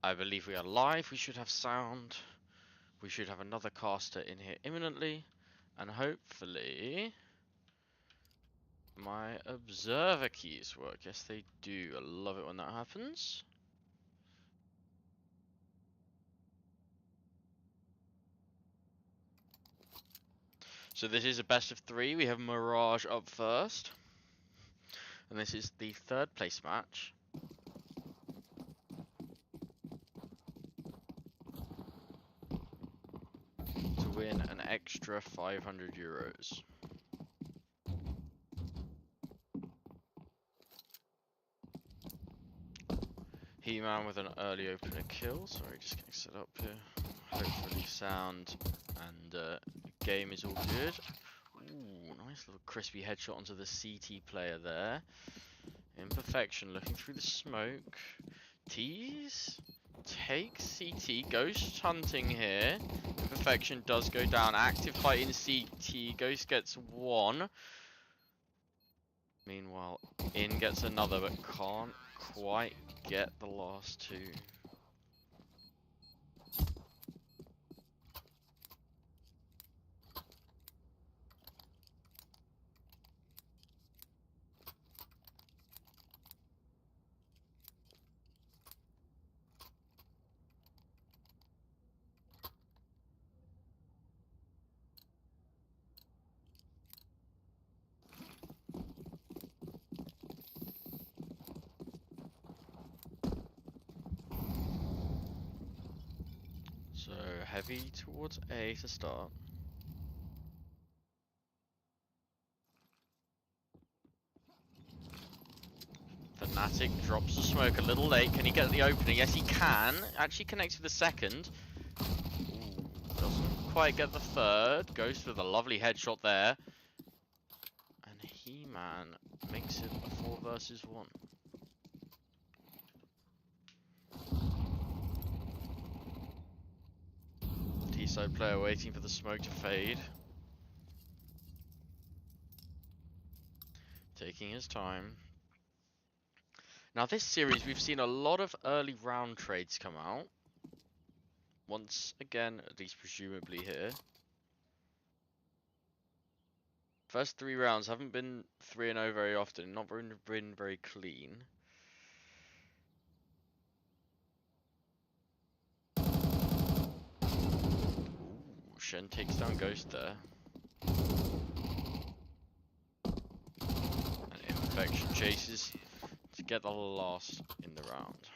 I believe we are live. We should have sound. We should have another caster in here imminently. And hopefully my observer keys work. Yes, they do. I love it when that happens. So this is a best of 3. We have Mirage up first. And this is the 3rd place match. To win an extra 500 euros. He-Man with an early opener kill. Sorry, just getting set up here. Hopefully sound and game is all good. Ooh, nice little crispy headshot onto the CT player there. Imperfection looking through the smoke. Tease takes CT, Ghost hunting here. Imperfection does go down. Active fight in CT. Ghost gets 1. Meanwhile, In gets another, but can't quite get the last 2. So heavy towards A to start. Fnatic drops the smoke a little late. Can he get the opening? Yes, he can. Actually connects with the second. Ooh, doesn't quite get the third. Goes for the lovely headshot there. And He-Man makes it a 4 versus 1. T-side player waiting for the smoke to fade. Taking his time. Now this series, we've seen a lot of early round trades come out. Once again, at least presumably here. First 3 rounds haven't been 3-0 very often, not been very clean. Ooh, Shen takes down Ghost there. And Imperfection chases to get the last in the round.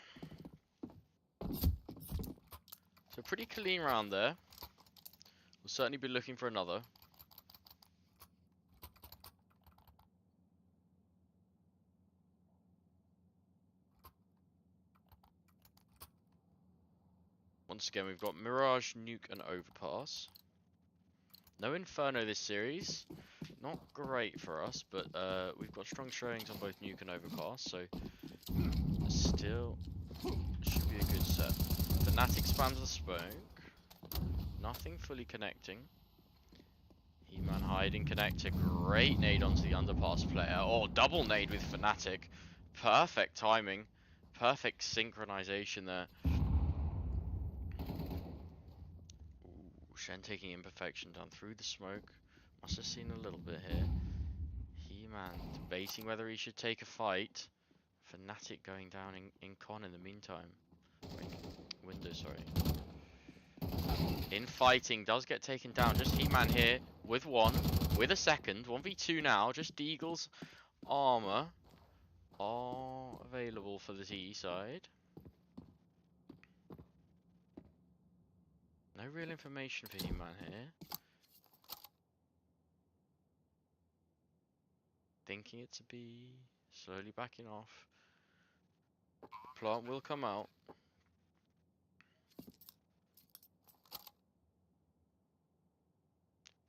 So pretty clean round there. We'll certainly be looking for another. Once again, we've got Mirage, Nuke, and Overpass. No Inferno this series. Not great for us, but we've got strong showings on both Nuke and Overpass, so still should be a good set. Fnatic spams the smoke. Nothing fully connecting. He-Man hiding connector. Great nade onto the underpass player. Oh, double nade with Fnatic. Perfect timing. Perfect synchronization there. Shen taking Imperfection down through the smoke. Must have seen a little bit here. He-Man debating whether he should take a fight. Fnatic going down in con in the meantime. Window, sorry. In fighting, does get taken down. Just He-Man here with 1, with a second. 1v2 now. Just Deagle's armor are available for the T side. No real information for He-Man here. Thinking it's a B. Slowly backing off. Plant will come out.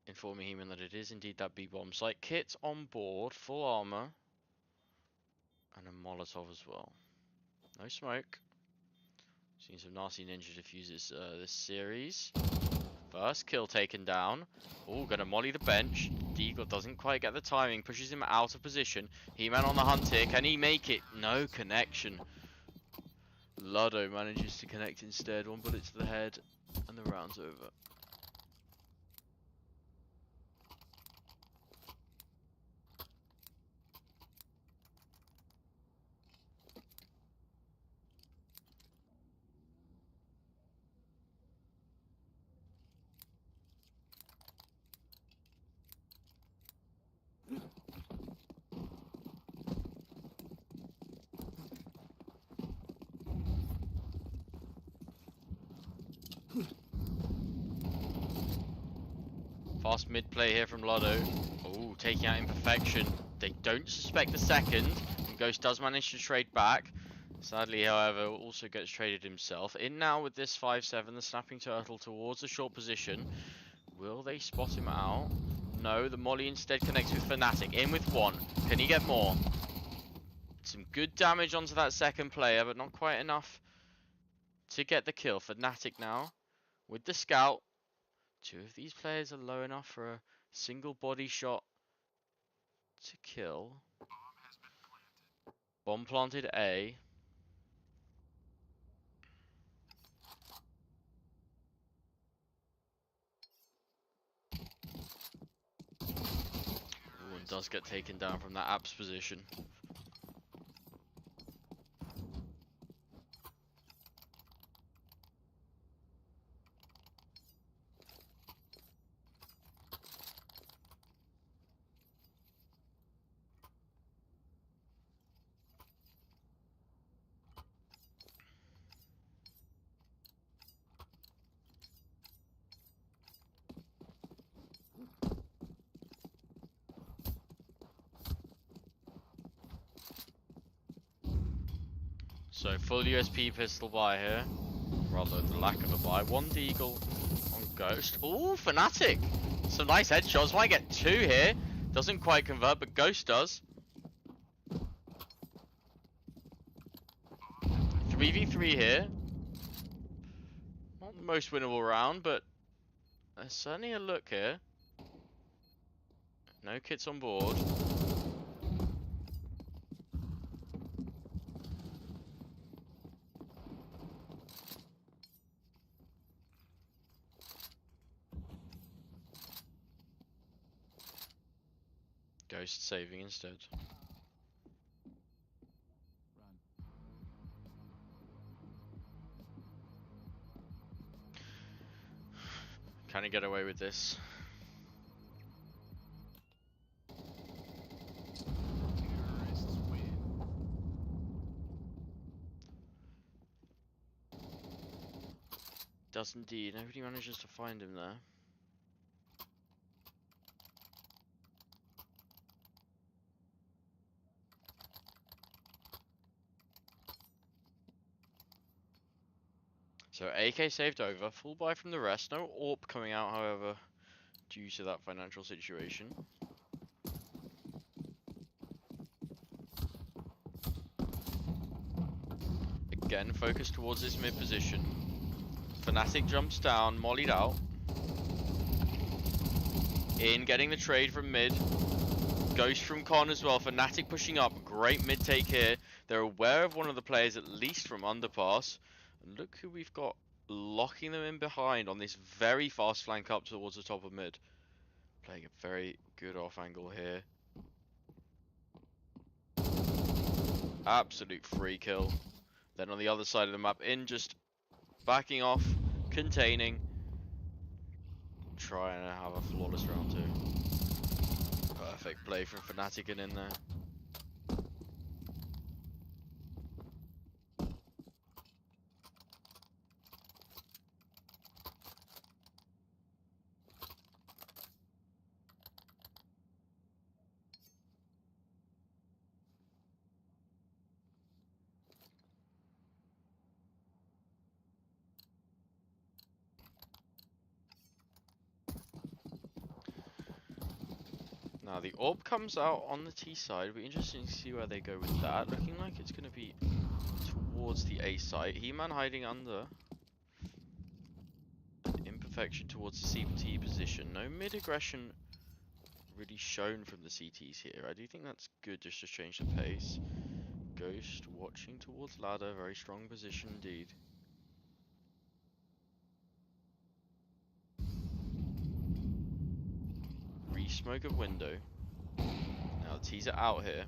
Informing He-Man that it is indeed that B-bomb site. Kit on board, full armor. And a Molotov as well. No smoke. Seen some nasty ninja diffuses this series. First kill taken down. Oh, gonna molly the bench. Deagle doesn't quite get the timing. Pushes him out of position. He-Man on the hunt here. Can he make it? No connection. Luddo manages to connect instead. One bullet to the head, and the round's over. Fast mid play here from Luddo. Oh, taking out Imperfection. They don't suspect the second. And Ghost does manage to trade back. Sadly, however, also gets traded himself. In now with this 5-7, the Snapping Turtle towards the short position. Will they spot him out? No, the Molly instead connects with Fnatic. In with one. Can he get more? Some good damage onto that second player, but not quite enough to get the kill. Fnatic now with the scout. Two of these players are low enough for a single body shot to kill. Bomb planted A. Ooh, and does get taken down from that apps position. So full USP pistol buy here. Rather the lack of a buy. One Deagle on Ghost. Ooh, Fnatic! Some nice headshots. Might get two here. Doesn't quite convert, but Ghost does. 3v3 here. Not the most winnable round, but there's certainly a look here. No kits on board. Ghost saving instead. Can he get away with this? Does indeed. Nobody manages to find him there. So AK saved over, full buy from the rest. No AWP coming out, however, due to that financial situation. Again, focus towards this mid position. Fnatic jumps down, mollied out. In, getting the trade from mid. Ghost from Con as well. Fnatic pushing up. Great mid take here. They're aware of one of the players, at least from underpass. And look who we've got locking them in behind on this very fast flank up towards the top of mid. Playing a very good off angle here. Absolute free kill. Then on the other side of the map, in just backing off, containing. Trying to have a flawless round two. Perfect play from Fnatic in there. Now the orb comes out on the T side. It'll be interesting to see where they go with that. Looking like it's going to be towards the A site. He-Man hiding under. Imperfection towards the CT position. No mid aggression really shown from the CTs here. I do think that's good just to change the pace. Ghost watching towards ladder, very strong position indeed. Re-smoke of window. Now the T's are out here.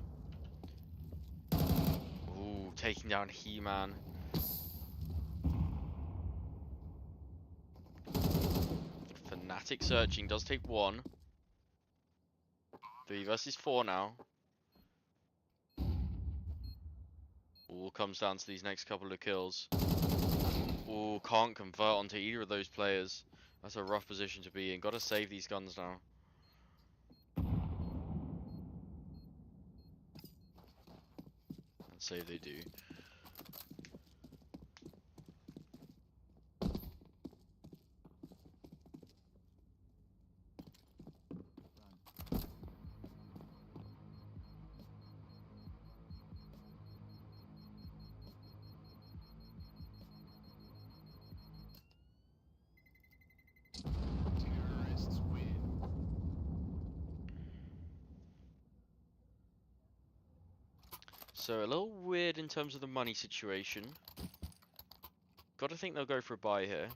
Ooh, taking down He-Man. Fnatic searching, does take one. 3 versus 4 now. All comes down to these next couple of kills. Ooh, can't convert onto either of those players. That's a rough position to be in. Gotta save these guns now. And save they do. So a little weird in terms of the money situation. Gotta think they'll go for a buy here.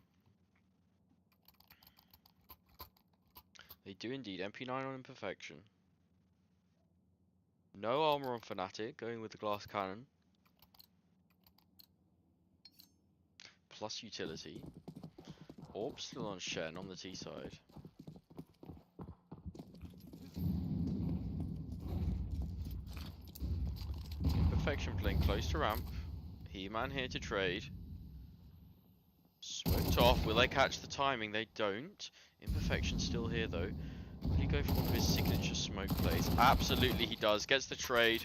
They do indeed. MP9 on Imperfection. No armor on Fnatic, going with the glass cannon. Plus utility. Orb still on Shen on the T side. Imperfection playing close to ramp. He-Man here to trade. Smoked off. Will they catch the timing? They don't. Imperfection still here though. Will he go for one of his signature smoke plays? Absolutely he does. Gets the trade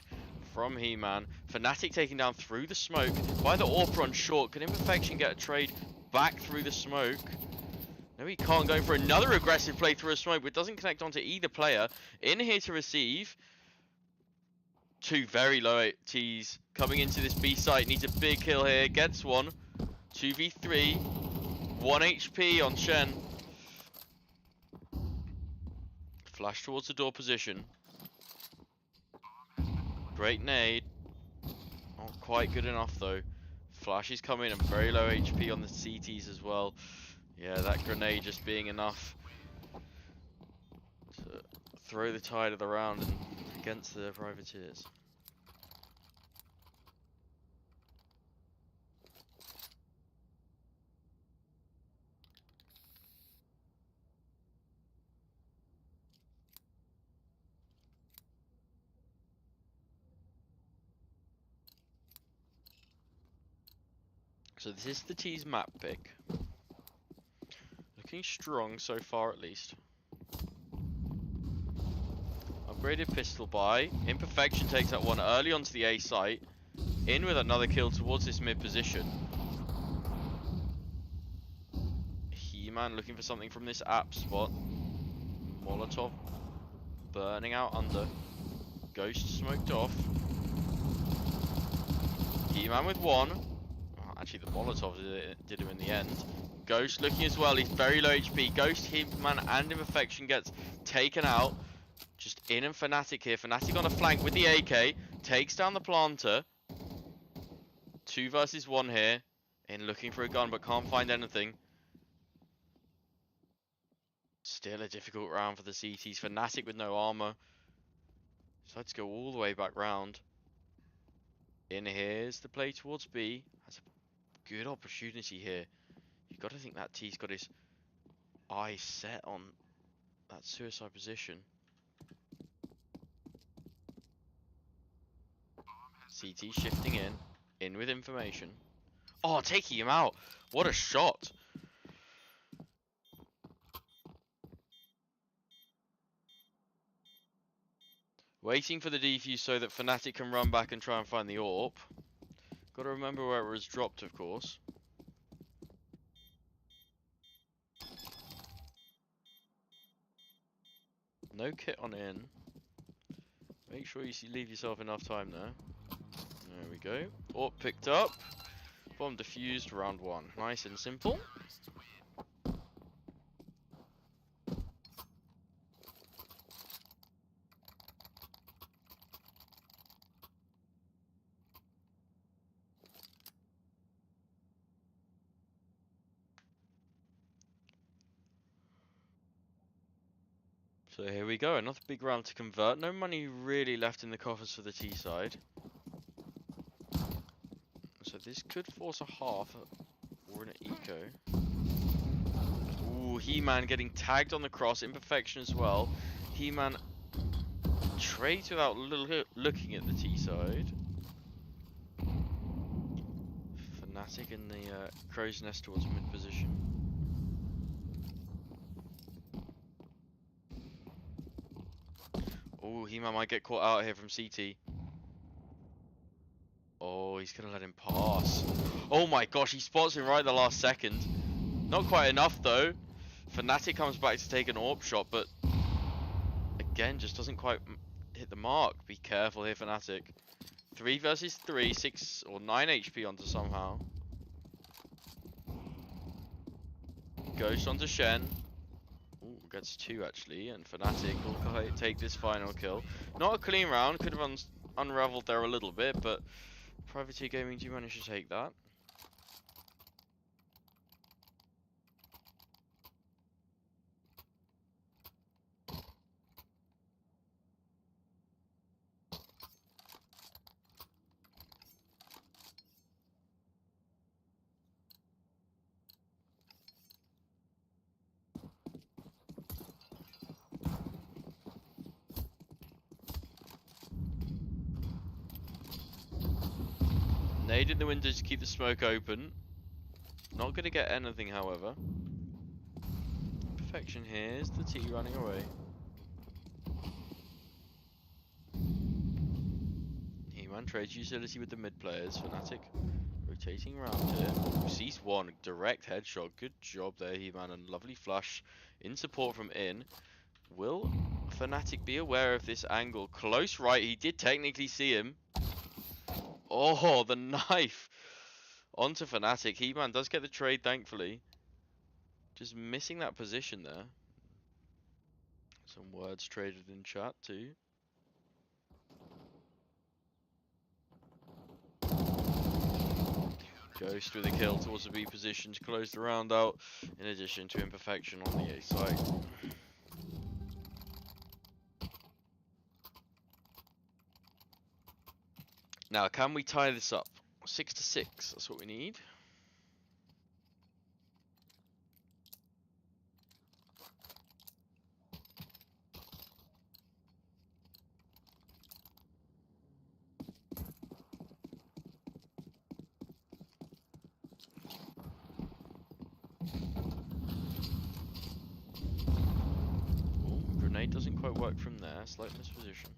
from He-Man. Fnatic taking down through the smoke by the AWP run short. Can Imperfection get a trade back through the smoke? No, he can't. Go for another aggressive play through a smoke, but doesn't connect onto either player. In here to receive. 2 very low T's coming into this B site. Needs a big kill here. Gets one. 2v3. 1 HP on Shen. Flash towards the door position. Great nade. Not quite good enough though. Flash is coming and very low HP on the CTs as well. Yeah, that grenade just being enough to throw the tide of the round against the privateers. So this is the T's map pick. Looking strong so far at least. Upgraded pistol buy. Imperfection takes that one early onto the A site. In with another kill towards this mid position. He-Man looking for something from this app spot. Molotov burning out under. Ghost smoked off. He-Man with one. Actually, the Molotov did him in the end. Ghost looking as well. He's very low HP. Ghost, He-Man, and Imperfection gets taken out. Just in and Fnatic here. Fnatic on a flank with the AK. Takes down the planter. 2 versus 1 here. In looking for a gun, but can't find anything. Still a difficult round for the CTs. Fnatic with no armor. Decides to go all the way back round. In here's the play towards B. Has a good opportunity here. You've got to think that T's got his eyes set on that suicide position. CT shifting in with information. Oh, taking him out. What a shot. Waiting for the defuse so that Fnatic can run back and try and find the AWP. Got to remember where it was dropped, of course. No kit on in. Make sure you leave yourself enough time there. There we go. AWP picked up. Bomb defused, round 1. Nice and simple. So here we go, another big round to convert. No money really left in the coffers for the T side. So this could force a half or an eco. Ooh, He-Man getting tagged on the cross, imperfection as well. He-Man trades without looking at the T side. Fnatic in the crow's nest towards mid position. Oh, He-Man might get caught out here from CT. Oh, he's gonna let him pass. Oh my gosh, he spots him right at the last second. Not quite enough though. Fnatic comes back to take an AWP shot, but again, just doesn't quite hit the mark. Be careful here, Fnatic. 3 versus 3, 6 or 9 HP onto somehow. Ghost onto Shen. Ooh, gets 2 actually, and Fnatic will take this final kill. Not a clean round, could have unraveled there a little bit, but Privateer Gaming do manage to take that. Nade in the window to keep the smoke open. Not going to get anything, however. Perfection here is the T running away. He-Man trades utility with the mid players. Fnatic rotating around here. Sees one direct headshot. Good job there, He-Man, and lovely flush in support from in. Will Fnatic be aware of this angle? Close right, he did technically see him. Oh, the knife onto Fnatic. He-Man does get the trade, thankfully. Just missing that position there. Some words traded in chat too. Goes through the kill towards the B position to close the round out, in addition to imperfection on the A side. Now, can we tie this up? 6-6, that's what we need. Ooh, grenade doesn't quite work from there, slight misposition.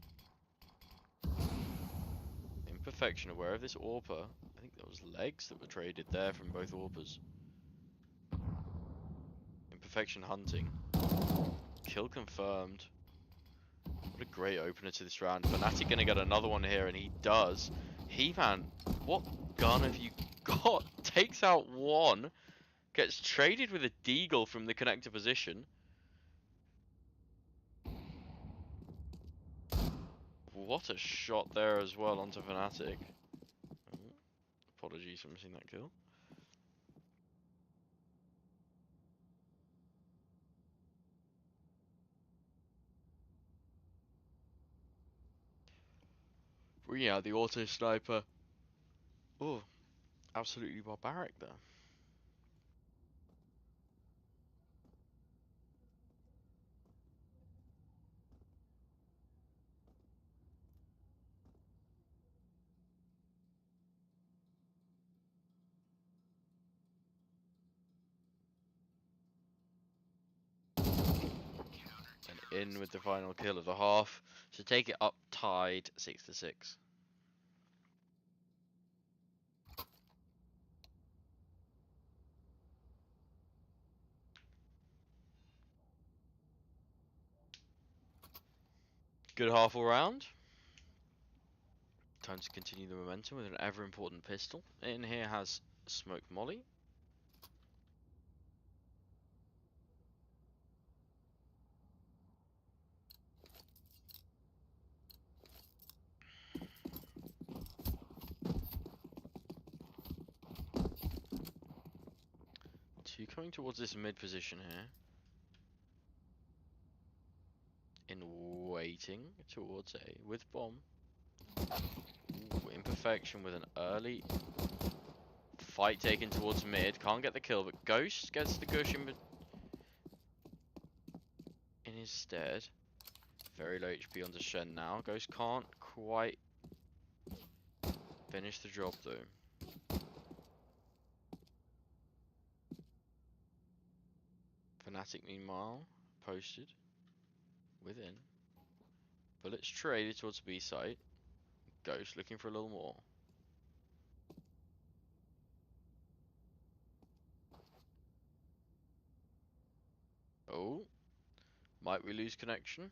Imperfection, aware of this AWPer. I think there was legs that were traded there from both AWPers. Imperfection hunting. Kill confirmed. What a great opener to this round. Fnatic gonna get another one here, and he does. He-Man, what gun have you got? Takes out one. Gets traded with a deagle from the connector position. What a shot there as well onto Fnatic. Oh, apologies for missing that kill. Bringing out the auto sniper. Oh, absolutely barbaric there. And in with the final kill of the half to take it up tied 6-6. Good half all round. Time to continue the momentum with an ever important pistol. In here has Smoke Molly. Two coming towards this mid position here. rotating towards A with bomb. Ooh, imperfection with an early fight taken towards mid. Can't get the kill, but Ghost gets the gush in his stead. Very low HP onto Shen now. Ghost can't quite finish the job though. Fnatic meanwhile posted within. Bullets traded towards B site. Ghost looking for a little more. Oh, might we lose connection?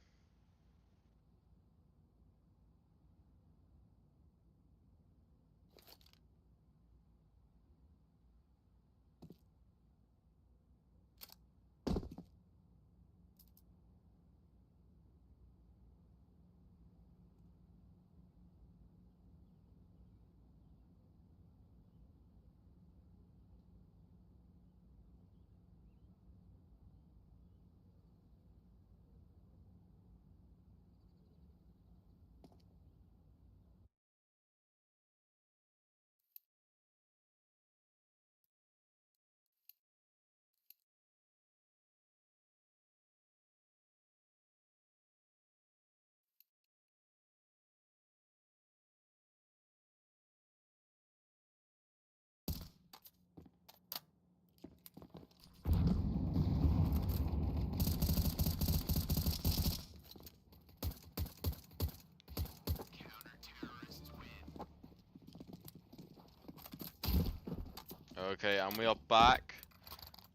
Okay, and we are back.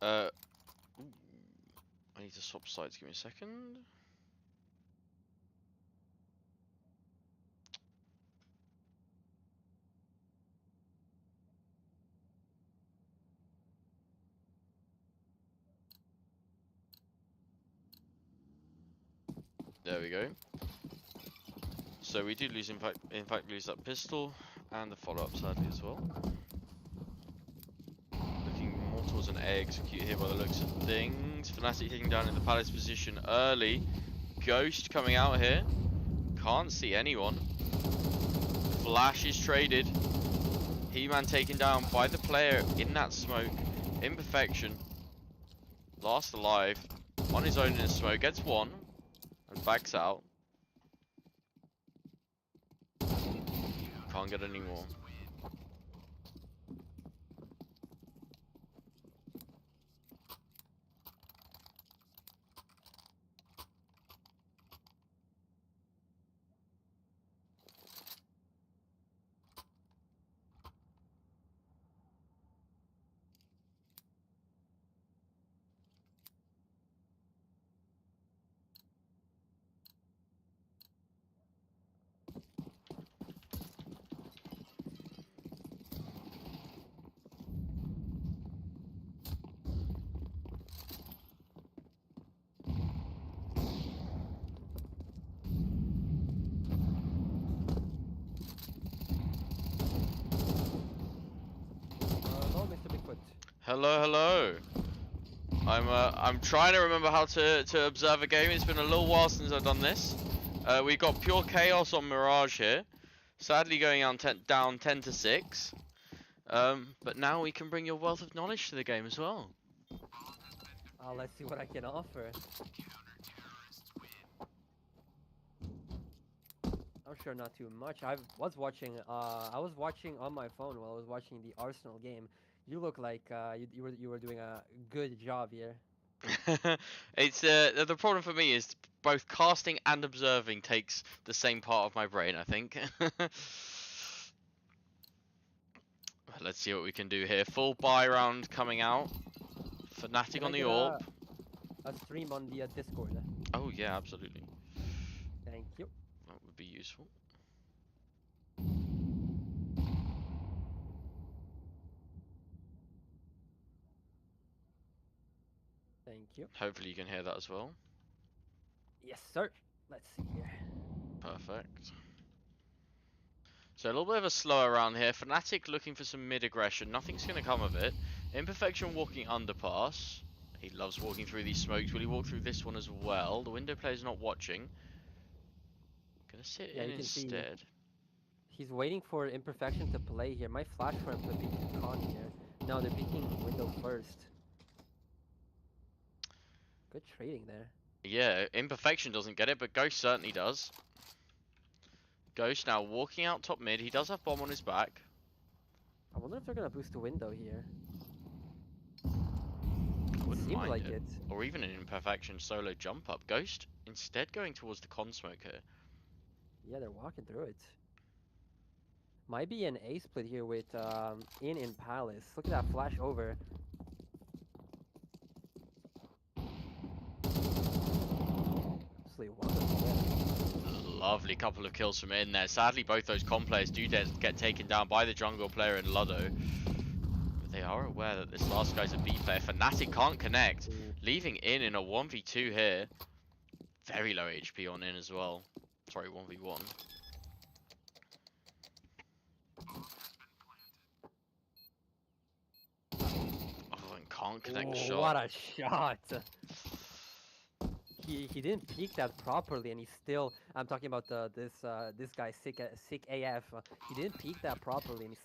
Ooh, I need to swap sides. Give me a second. There we go. So we do lose, in fact, lose that pistol and the follow-up sadly as well. Looking more towards an A execute here by the looks of things. Fnatic taking down in the palace position early. Ghost coming out here. Can't see anyone. Flash is traded. He-Man taken down by the player in that smoke. Imperfection. Last alive. On his own in the smoke. Gets one. And backs out. Can't get any more. Hello, hello. I'm trying to remember how to observe a game. It's been a little while since I've done this. We got pure chaos on Mirage here. Sadly going down 10 to 6. But now we can bring your wealth of knowledge to the game as well. Let's see what I can offer. I'm sure not too much. I was watching on my phone while I was watching the Arsenal game. You look like you were doing a good job here. It's the problem for me is both casting and observing takes the same part of my brain, I think. Let's see what we can do here. Full buy round coming out. Fnatic on the AWP. A stream on the Discord. Oh yeah, absolutely. Thank you. That would be useful. Thank you. Hopefully you can hear that as well. Yes, sir. Let's see here. Perfect. So a little bit of a slower round here. Fnatic looking for some mid aggression. Nothing's going to come of it. Imperfection walking underpass. He loves walking through these smokes. Will he walk through this one as well? The window player's not watching. Let's hit Yeah, in you can see instead. he's waiting for Imperfection to play here. My flash for him to peek Con here. No, they're peeking window first. Good trading there. Yeah, Imperfection doesn't get it, but Ghost certainly does. Ghost now walking out top mid. He does have bomb on his back. I wonder if they're gonna boost the window here. I wouldn't Seems mind like it. it. Or even an Imperfection solo jump up. Ghost instead going towards the con smoke here. Yeah, they're walking through it. Might be an A split here with in Palace. Look at that flash over. Absolutely wonderful. Lovely couple of kills from in there. Sadly, both those con players do get taken down by the jungle player in Luddo. But they are aware that this last guy's a B player. Fnatic can't connect, leaving in a 1v2 here. Very low HP on in as well. Sorry, 1v1. Oh, and can't connect the shot. What a shot! He didn't peek that properly, and he still. I'm talking about this guy sick AF. He didn't peek that properly, and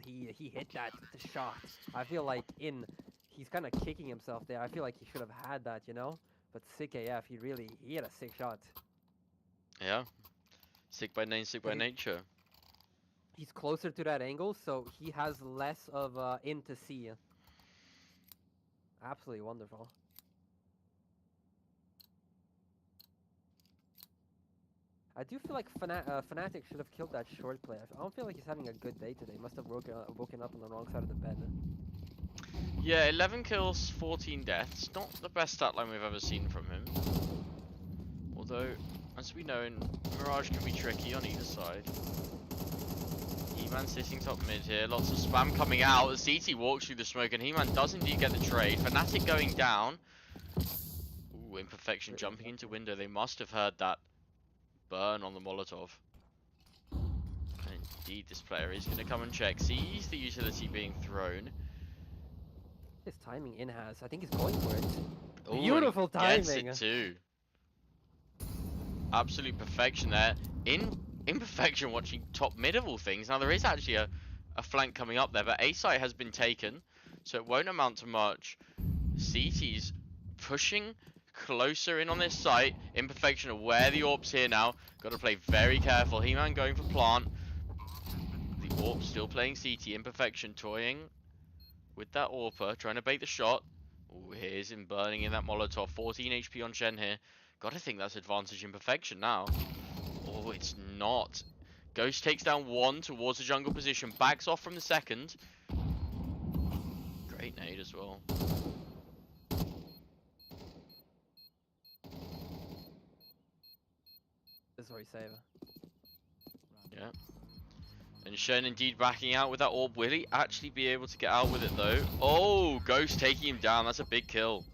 he hit that shot. I feel like he's kind of kicking himself there. I feel like he should have had that, you know. But sick AF, he had a sick shot. Yeah, sick by name, sick by nature. He's closer to that angle, so he has less of in to see. Absolutely wonderful. I do feel like Fnatic should have killed that short play. I don't feel like he's having a good day today. Must have woken up on the wrong side of the bed. Yeah, 11 kills, 14 deaths. Not the best stat line we've ever seen from him. Although, as we know, Mirage can be tricky on either side. He-Man sitting top mid here. Lots of spam coming out. The CT walks through the smoke, and He-Man does indeed get the trade. Fnatic going down. Ooh, Imperfection jumping into window. They must have heard that burn on the Molotov. And indeed, this player is going to come and check. Sees the utility being thrown. His timing in has. I think he's going for it. Ooh, Beautiful timing. Gets it too. Absolute perfection there. Imperfection watching top mid of all things. Now there is actually a flank coming up there, but A site has been taken, so it won't amount to much. CT's pushing closer in on this site. Imperfection aware the AWP's here now. Got to play very careful. He-Man going for plant. The AWP still playing CT. Imperfection toying with that AWPer, trying to bait the shot. Ooh, here's him burning in that Molotov. 14 HP on Shen here. Gotta think that's advantage Imperfection now. Oh, it's not. Ghost takes down one towards the jungle position. Backs off from the second. Great nade as well. Sorry, save. Yeah. And Shen indeed backing out with that AWP. Will he actually be able to get out with it though? Oh, Ghost taking him down. That's a big kill.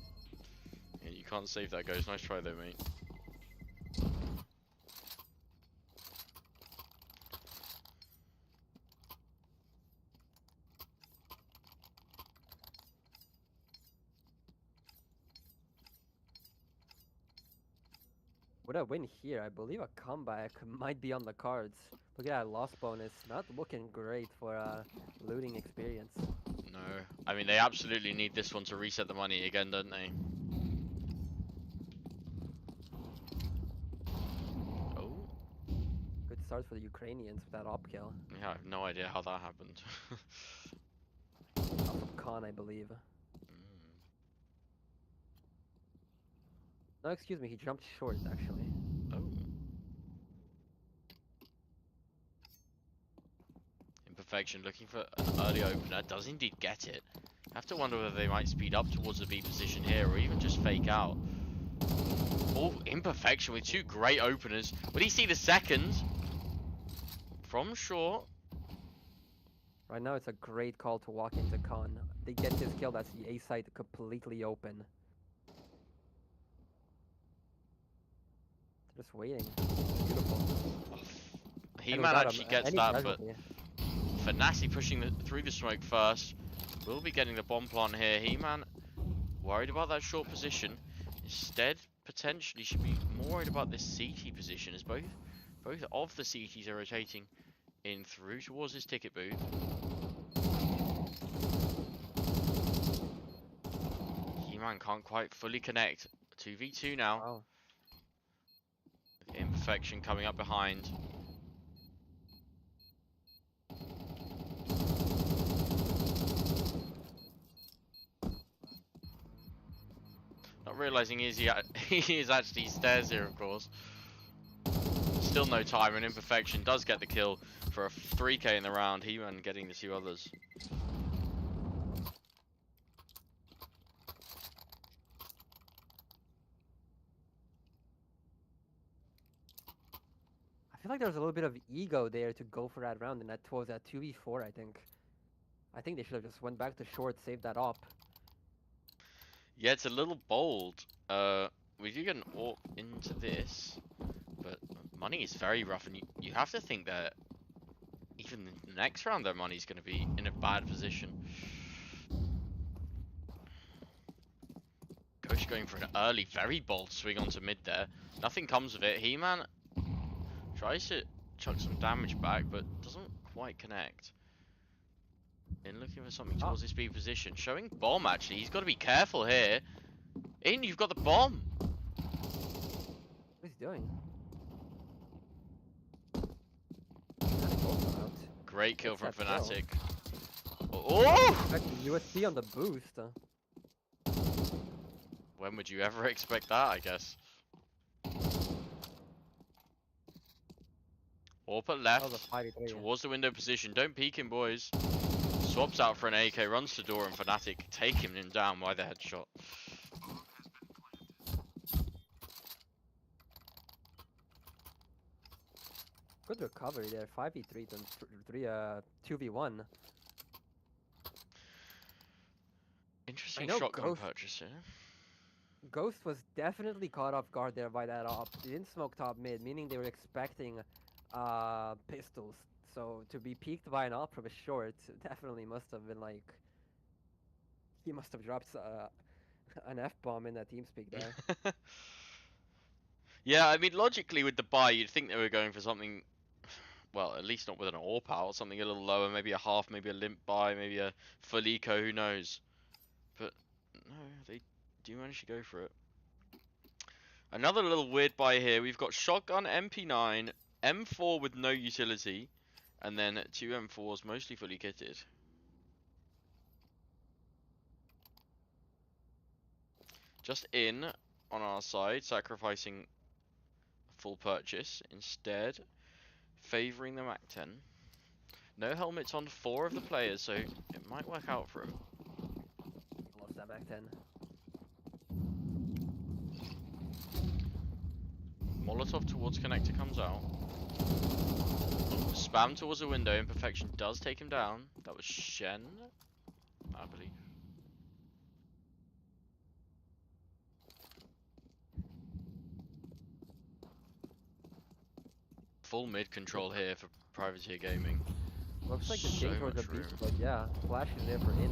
Yeah, you can't save that, Ghost. Nice try though, mate. With a win here, I believe a comeback might be on the cards. Look at that loss bonus. Not looking great for looting experience. No. I mean, they absolutely need this one to reset the money again, don't they? Oh. Good start for the Ukrainians with that op kill. Yeah, I have no idea how that happened. Off of Khan, I believe. No, excuse me, he jumped short, actually. Oh. Imperfection looking for an early opener. Does indeed get it. Have to wonder whether they might speed up towards the B position here or even just fake out. Oh, Imperfection with two great openers. Will he see the second? From short. Right now, it's a great call to walk into Khan. They get this kill, that's the A site completely open. Just waiting. Beautiful. He-Man actually gets that, but Fnatic pushing through the smoke first. Will be getting the bomb plant here. He-Man worried about that short position. Instead, potentially should be more worried about this CT position, as both Both of the CTs are rotating in through towards his ticket booth. He-Man can't quite fully connect. 2v2 now. Oh. Imperfection coming up behind. Not realizing he is actually stairs here, of course. Still no time, and Imperfection does get the kill for a 3k in the round. He-Man getting the 2 others. I feel like there was a little bit of ego there to go for that round, and that was at 2v4, I think. I think they should have just went back to short, saved that up. Yeah, it's a little bold. We do get an AWP into this, but money is very rough, and you have to think that even the next round their money's going to be in a bad position. Coach going for an early, very bold swing onto mid there. Nothing comes of it. He-Man tries to chuck some damage back, but doesn't quite connect. In looking for something towards his B position. Showing bomb, actually. He's got to be careful here. In, you've got the bomb. What is he doing? Great kill from What's that Fnatic. Oh! USP on the boost. When would you ever expect that, I guess? AWP left towards the window position. Don't peek him, boys. Swaps out for an AK, runs to door, and Fnatic taking him down by the headshot. Good recovery there. 5v3 then 2v1. Interesting shotgun purchase here. Ghost was definitely caught off guard there by that op. They didn't smoke top mid, meaning they were expecting pistols. So to be peeked by an op from a short definitely must have been like, he must have dropped an F-bomb in that TeamSpeak there. Yeah, I mean, logically with the buy, you'd think they were going for something, well, at least not with an AWP out, something a little lower, maybe a half, maybe a limp buy, maybe a full eco, who knows. But no, they do manage to go for it. Another little weird buy here. We've got shotgun, MP9, M4 with no utility, and then 2 M4s mostly fully kitted. Just in on our side, sacrificing a full purchase instead, favoring the MAC-10. No helmets on 4 of the players, so it might work out for him. Loves that MAC-10. Molotov towards connector comes out. Spam towards the window. Imperfection does take him down. That was Shen, I believe. Full mid control here for Privateer Gaming. Looks like the gate towards the beach, but yeah, Flash is there for him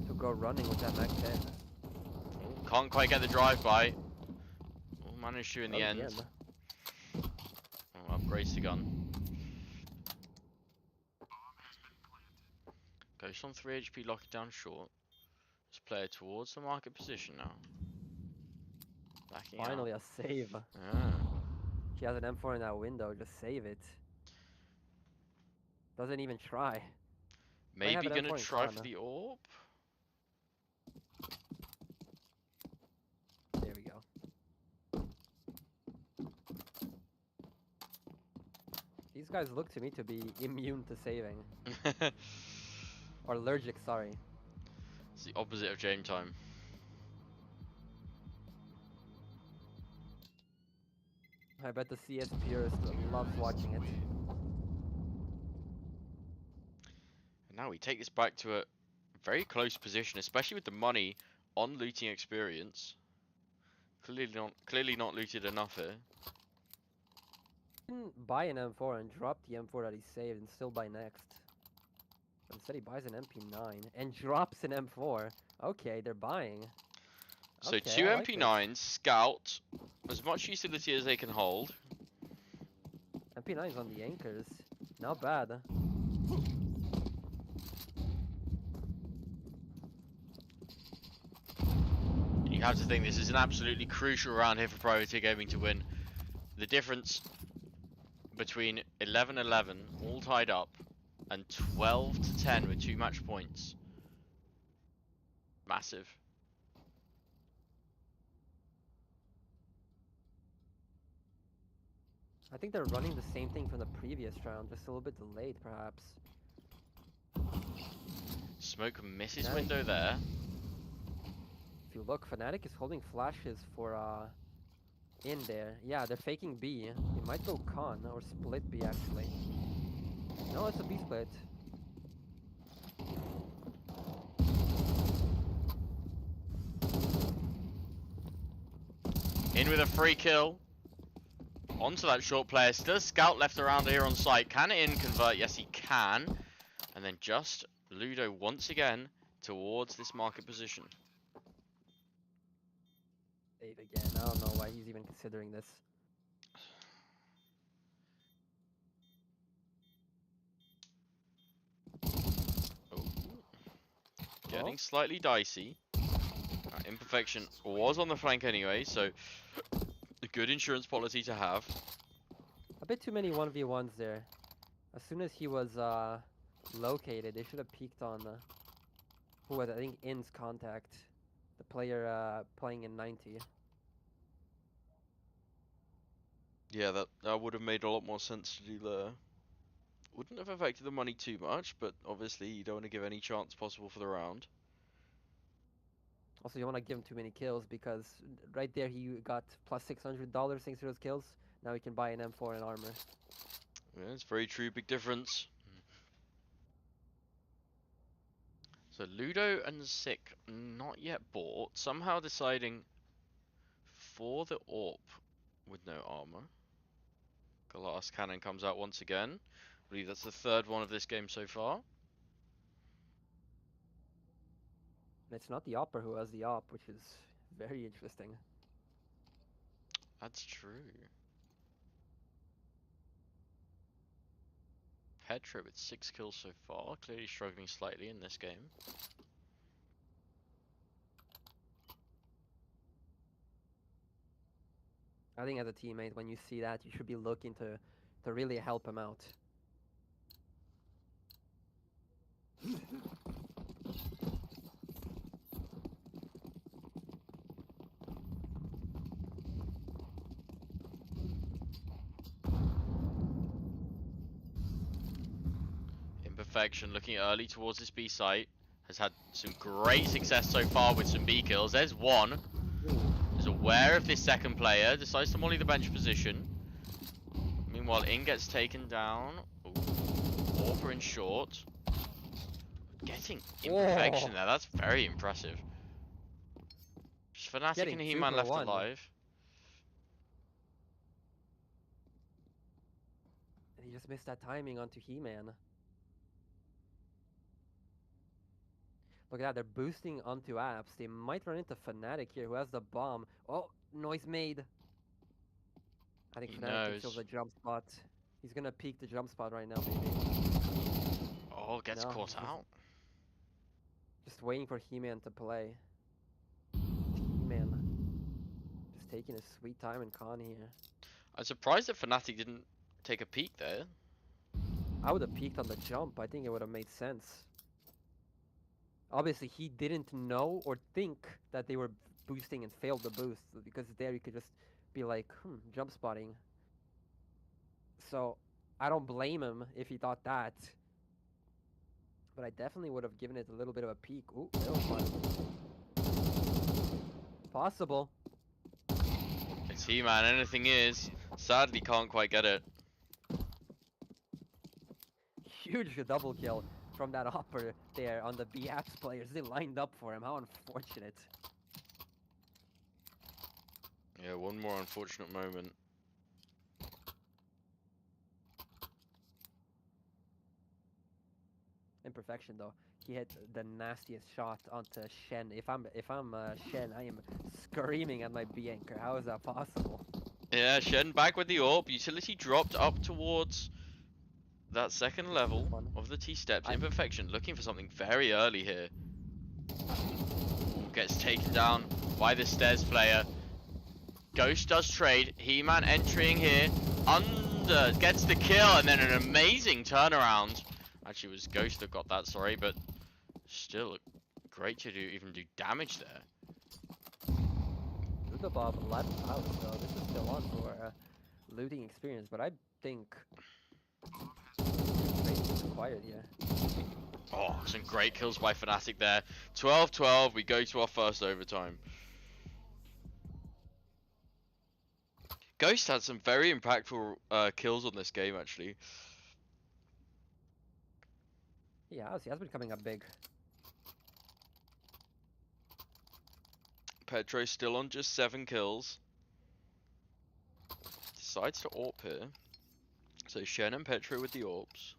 to go running with that MAC-10. Oh, can't quite get the drive-by. Oh, managed to in the end. Oh, upgrades the gun. Ghost on 3 HP, lock it down short. This player towards the market position now. Backing Finally out. a save. Yeah. He has an M4 in that window, just save it. Doesn't even try. Maybe gonna try for the AWP? There we go. These guys look to me to be immune to saving. Or allergic, sorry. It's the opposite of game time. I bet the CS purist loves watching it. And now we take this back to a very close position, especially with the money on looting experience. Clearly not looted enough here. He didn't buy an M4 and drop the M4 that he saved and still buy next. Instead he buys an MP9 and drops an M4. Okay, they're buying. So okay, 2 like MP9s, scout, as much utility as they can hold. MP9s on the anchors. Not bad. You have to think this is an absolutely crucial round here for Privateer Gaming to win. The difference between 11-11, all tied up, and 12-10 with 2 match points. Massive. I think they're running the same thing from the previous round, just a little bit delayed, perhaps. Smoke misses Fnatic. window there. If you look, Fnatic is holding flashes for in there. Yeah, they're faking B. It might go con or split B actually. No, it's a B split. In with a free kill. Onto that short player. Still a scout left around here on site. Can In convert? Yes, he can. And then just Ludo once again towards this market position. Save again. I don't know why he's even considering this. Oh. Getting slightly dicey. Imperfection was on the flank anyway, so a good insurance policy to have. A bit too many 1v1s there. As soon as he was located, they should have peeked on who was, I think, In's contact. The player playing in 90. Yeah, that would have made a lot more sense to do there. Wouldn't have affected the money too much, but obviously you don't want to give any chance possible for the round. Also, you don't want to give him too many kills because right there he got plus $600 thanks to those kills. Now he can buy an M4 and armor. Yeah, it's very true, big difference. So Ludo and Sick not yet bought, somehow deciding for the AWP with no armor. Glass cannon comes out once again. I believe that's the third one of this game so far. And it's not the Opper who has the op, which is very interesting. That's true. Petra with 6 kills so far, clearly struggling slightly in this game. I think as a teammate, when you see that, you should be looking to really help him out. Imperfection looking early towards this B site. Has had some great success so far with some B kills. There's one. Is aware of this second player. Decides to molly the bench position. Meanwhile, In gets taken down. Orper in short. Getting imperfection there. That's very impressive. Just Fnatic Getting and 2 He-Man for left 1. alive. And he just missed that timing onto He-Man. Look at that, they're boosting onto apps. They might run into Fnatic here, who has the bomb. Oh, noise made. I think He Fnatic can kill knows. the jump spot. He's gonna peek the jump spot right now, maybe. Oh, gets No, caught out. Just waiting for He-Man to play. He-Man. Just taking his sweet time in con here. I'm surprised that Fnatic didn't take a peek there. I would have peeked on the jump. I think it would have made sense. Obviously, he didn't know or think that they were boosting and failed the boost, because there you could just be like, jump spotting. So, I don't blame him if he thought that. But I definitely would have given it a little bit of a peek. Ooh, that was fun. Possible. It's He-Man, anything is. Sadly, can't quite get it. Huge double kill from that Hopper there on the BAPS players. They lined up for him. How unfortunate. Yeah, one more unfortunate moment. Imperfection though. He hit the nastiest shot onto Shen. If I'm Shen, I am screaming at my B anchor. How is that possible? Yeah, Shen back with the AWP. Utility dropped up towards that second level One. of the T steps. I Imperfection looking for something very early here. Ooh, gets taken down by the stairs player. Ghost does trade. He-Man entering here. Under. Gets the kill and then an amazing turnaround. Actually, it was Ghost that got that, sorry, but still great to even do damage there. the Bob left out, so this is still on for looting experience, but I think it's acquired here. Oh, some great kills by Fnatic there. 12-12, we go to our first overtime. Ghost had some very impactful kills on this game, actually. Yeah, he has been coming up big. Petro still on just 7 kills. Decides to AWP here. So Shen and Petro with the AWPs.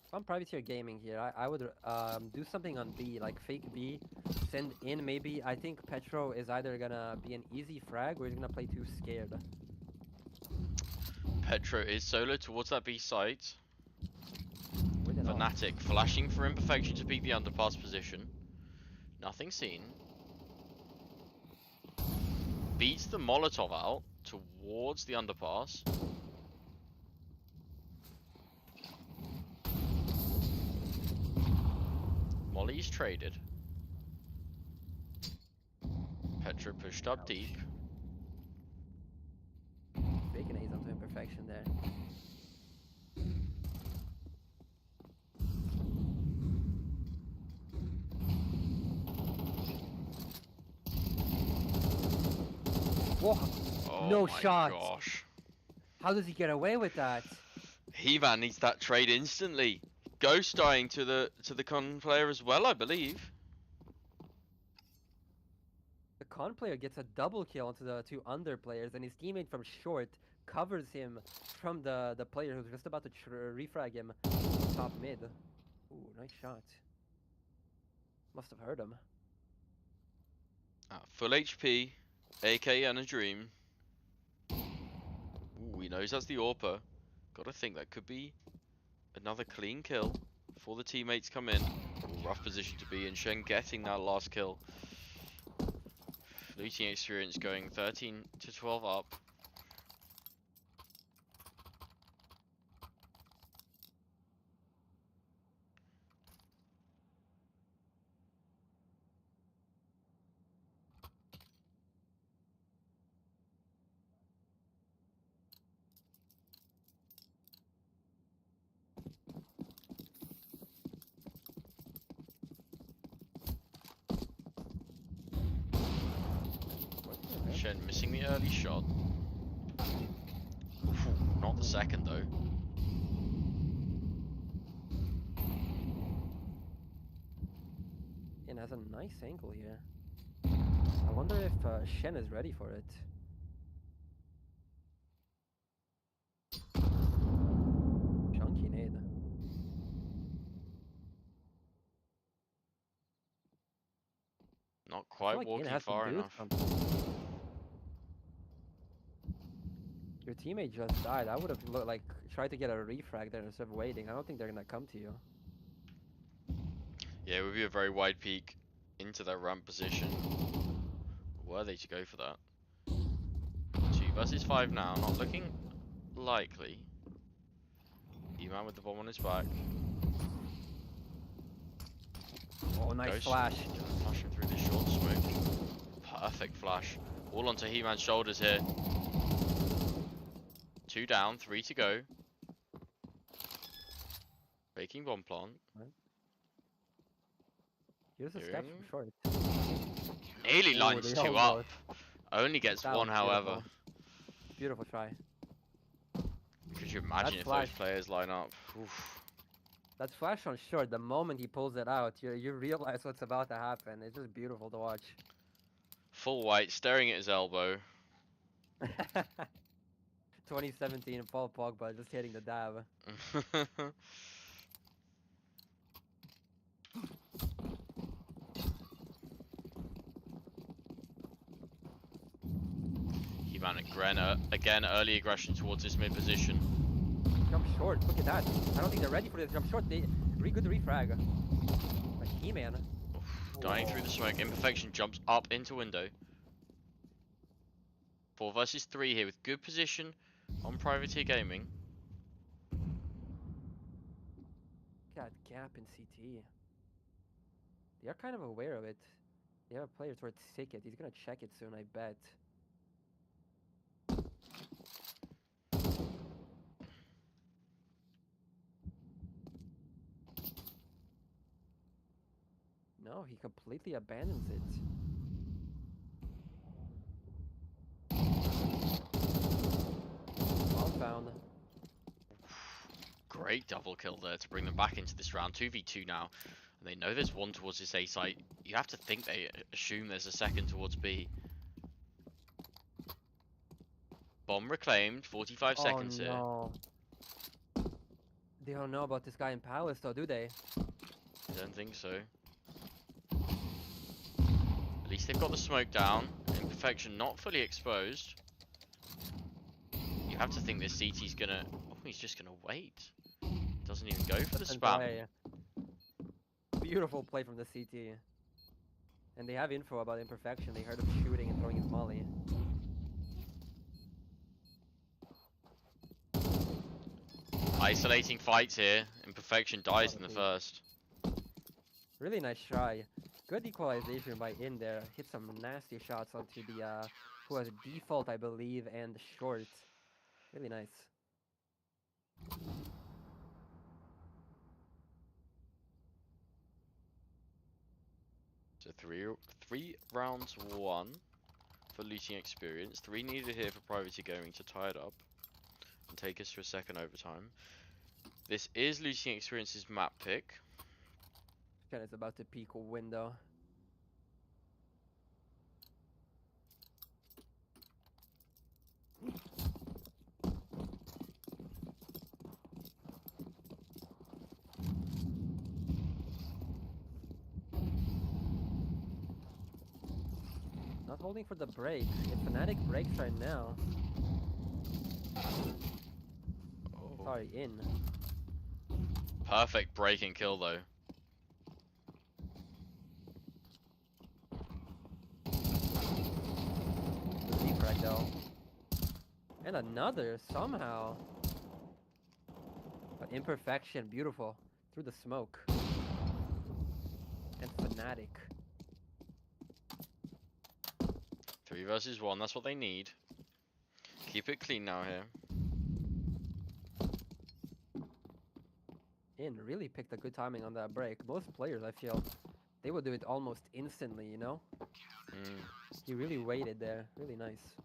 If I'm Privateer Gaming here, I would do something on B, like fake B, send in maybe. I think Petro is either gonna be an easy frag or he's gonna play too scared. Petro is solo towards that B site. With it off. Fnatic flashing for Imperfection to peek the underpass position. Nothing seen. Beats the Molotov out towards the underpass. Molly's traded. Petro pushed up deep. Bacon A's onto Imperfection there. Whoa! Oh No my shot. gosh. How does he get away with that? He-Man needs that trade instantly. Ghost dying to the con player as well, I believe. The con player gets a double kill onto the two under players, and his teammate from short covers him from the player who's just about to refrag him top mid. Ooh, nice shot. Must have heard him. Full HP, AK and a dream. Ooh, he knows that's the AWPer. Gotta think that could be another clean kill before the teammates come in. Ooh, rough position to be in. Shen getting that last kill. Looting experience going 13 to 12 up. Shen missing the early shot. Ooh, not the second though. And has a nice angle here. I wonder if Shen is ready for it. Chunky nade. Not I feel quite like In walking has to far do enough. something. Your teammate just died. I would have like tried to get a refrag there instead of waiting. I don't think they're gonna come to you. Yeah, it would be a very wide peak into that ramp position. Were they to go for that? 2 versus 5 now, not looking likely. E-Man with the bomb on his back. Oh, nice Ghost flash. flashing through the short smoke. Perfect flash. All onto He-Man's shoulders here. 2 down, 3 to go. Baking bomb plant. Here's a steps from short. Nearly Ooh, lines the 2 up. elbow. Only gets That 1, was however. Beautiful try. Could you imagine if those players line up? Oof. That flash on short, the moment he pulls it out, you realize what's about to happen. It's just beautiful to watch. Full white, staring at his elbow. 2017 Paul Pogba just hitting the dab. man at Gren. Again, early aggression towards this mid position. Jump short. Look at that. I don't think they're ready for this jump short. They good refrag. Like He-Man. Dying through the smoke. Imperfection jumps up into window. 4 versus 3 here with good position on Privateer Gaming. Got gap in CT. They are kind of aware of it. They have a player towards Sicket. He's gonna check it soon, I bet. No, he completely abandons it. Bomb found. Great double kill there to bring them back into this round. 2v2 now. And they know there's one towards this A site. You have to think they assume there's a second towards B. Bomb reclaimed. 45 seconds here. Oh no. They don't know about this guy in Palace though, do they? I don't think so. At least they've got the smoke down. Imperfection not fully exposed. You have to think this CT's gonna... Oh, he's just gonna wait. Doesn't even go for the spam. Play. Beautiful play from the CT. And they have info about Imperfection. They heard him shooting and throwing his molly. Isolating fights here. Imperfection dies in the first. Really nice try. Good equalization by In there. Hit some nasty shots onto the who has default, I believe, and short. Really nice. So three rounds won for looting experience. 3 needed here for Privateer Gaming to tie it up and take us to a second overtime. This is looting experience's map pick. Ken is about to peek a window. Not holding for the break. If Fnatic breaks right now. Oh. Sorry, In. Perfect break and kill though. Good defrag though. And another, somehow. But Imperfection, beautiful. Through the smoke. And Fnatic. 3 versus 1, that's what they need. Keep it clean now here. In really picked a good timing on that break. Most players, I feel, they would do it almost instantly, you know? He really waited there. Really nice.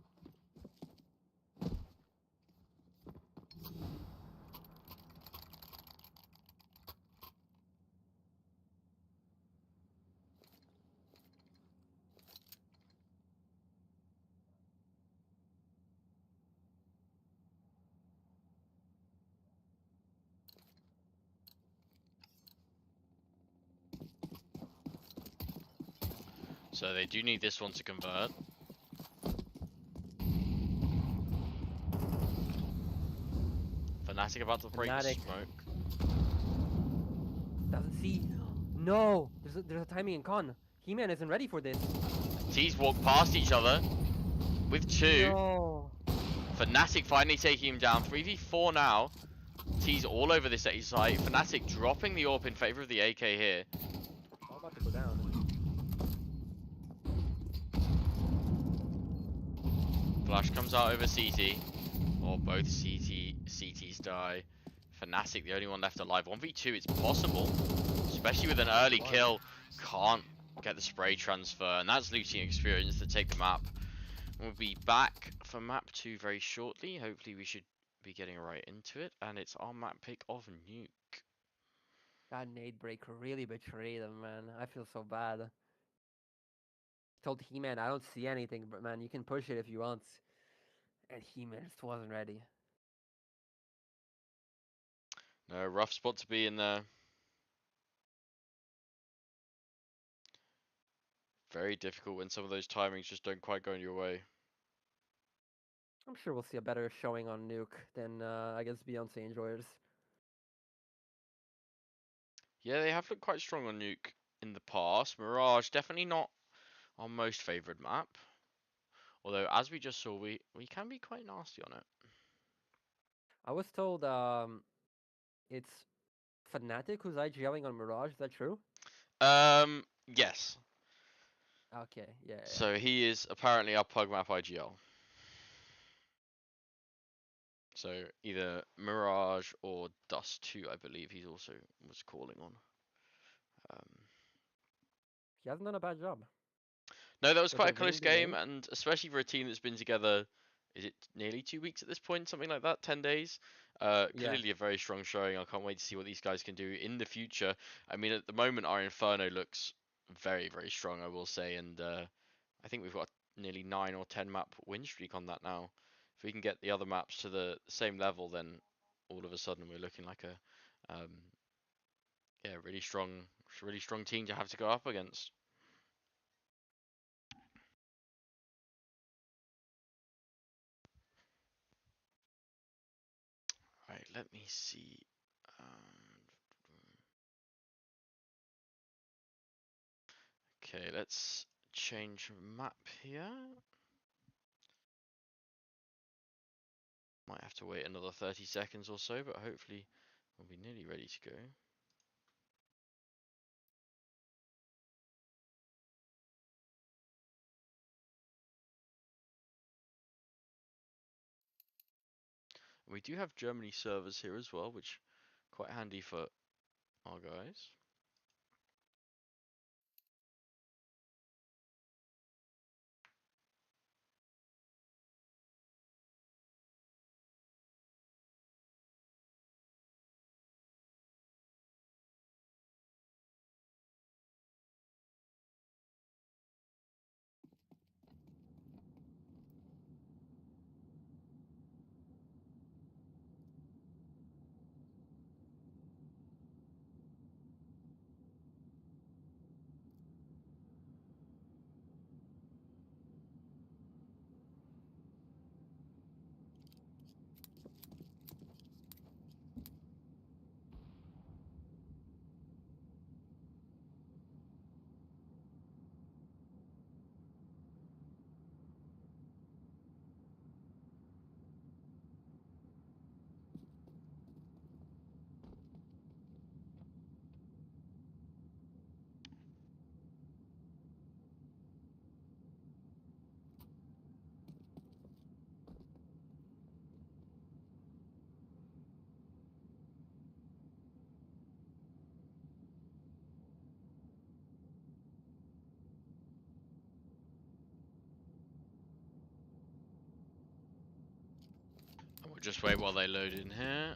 So they do need this one to convert. Fnatic about to break the Fnatic. smoke. Doesn't see. No! There's a timing in con. He-Man isn't ready for this. T's walk past each other with 2. No! Fnatic finally taking him down. 3v4 now. T's all over this A site. Fnatic dropping the AWP in favor of the AK here. All about to go down. Flash comes out over CT. Or both CTs die. Fnatic the only one left alive. 1v2, it's possible. Especially with an early kill. Can't get the spray transfer. And that's looting experience to take the map. We'll be back for map 2 very shortly. Hopefully we should be getting right into it. And it's our map pick of Nuke. That nade break really betrayed him, man. I feel so bad. Told He-Man, I don't see anything, but man, you can push it if you want. And He-Man just wasn't ready. No, rough spot to be in there. Very difficult when some of those timings just don't quite go in your way. I'm sure we'll see a better showing on Nuke than against Beyonce Enjoyers. Yeah, they have looked quite strong on Nuke in the past. Mirage, definitely not our most favoured map. Although, as we just saw, we can be quite nasty on it. I was told it's Fnatic who's IGLing on Mirage. Is that true? Yes. Okay, yeah, yeah. So he is apparently our Pug Map IGL. So either Mirage or Dust 2, I believe he's also was calling on. Um, He hasn't done a bad job. no, that was So quite they're a close winning the game, game. and especially for a team that's been together, is it nearly 2 weeks at this point, something like that, 10 days? Yeah. Clearly a very strong showing. I can't wait to see what these guys can do in the future. I mean, at the moment, our Inferno looks very, very strong, I will say, and I think we've got a nearly 9 or 10 map win streak on that now. If we can get the other maps to the same level, then all of a sudden we're looking like a yeah, really strong team to have to go up against. Right, let me see. Okay, let's change map here. Might have to wait another 30 seconds or so, but hopefully we'll be nearly ready to go. We do have Germany servers here as well, which quite handy for our guys. And we'll just wait while they load in here.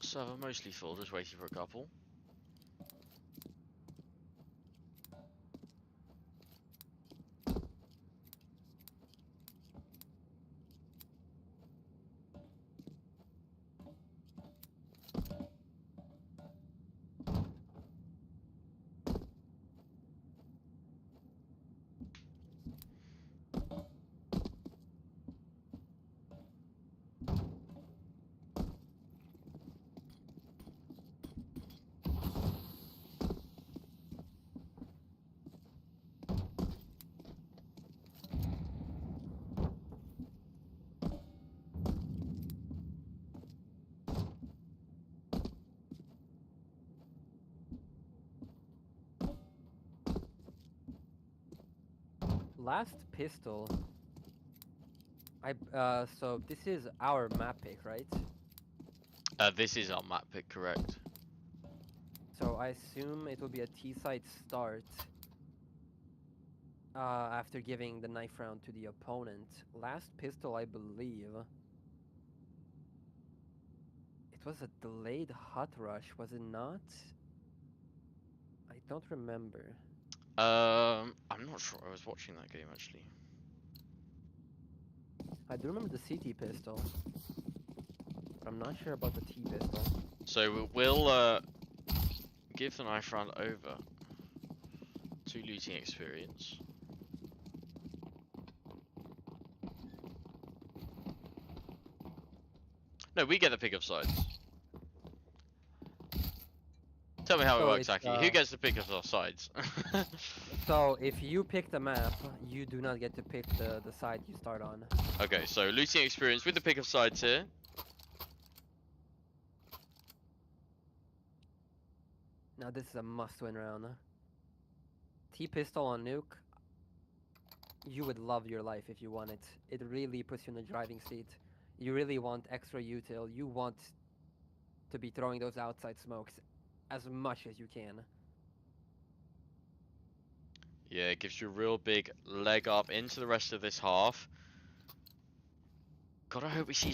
Server mostly full, just waiting for a couple. Last pistol. So this is our map pick, right? This is our map pick, correct? So I assume it will be a T-side start after giving the knife round to the opponent. Last pistol, I believe. It was a delayed hot rush, was it not? I don't remember. I'm not sure. I was watching that game actually. I do remember the CT pistol, but I'm not sure about the T pistol. So we'll give the knife round over to looting experience. No, we get the pick of sides. Tell me how it So works, it's, Aki. Who gets the pick of our sides? So if you pick the map, you do not get to pick the side you start on. Okay, so looting experience with the pick of sides here. Now this is a must-win round. T-pistol on nuke. You would love your life if you won it. It really puts you in the driving seat. You really want extra util. You want to be throwing those outside smokes as much as you can. Yeah, it gives you a real big leg up into the rest of this half. Gotta hope we see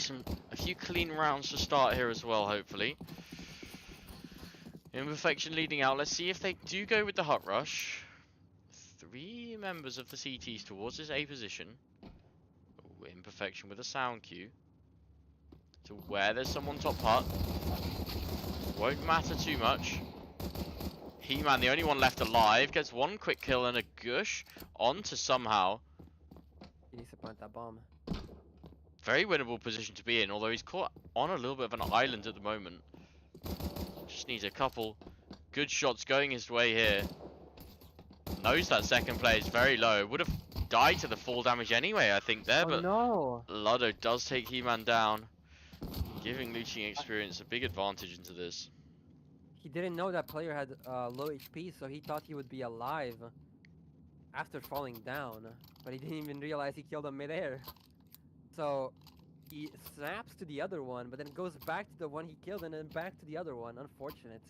a few clean rounds to start here as well, hopefully. Imperfection leading out. Let's see if they do go with the hut rush. 3 members of the CTs towards his A position. Ooh, Imperfection with a sound cue. To where there's someone top hut. Won't matter too much. He-Man, the only one left alive, gets 1 quick kill and a gush onto somehow. He needs to plant that bomb. Very winnable position to be in, although he's caught on a little bit of an island at the moment. Just needs a couple good shots going his way here. Knows that second player is very low. Would have died to the fall damage anyway, I think, there. Oh But no! Luddo does take He-Man down, giving looting experience a big advantage into this. He didn't know that player had low HP, so he thought he would be alive after falling down. But he didn't even realize he killed him midair. So he snaps to the other one, but then goes back to the one he killed and then back to the other one. Unfortunate.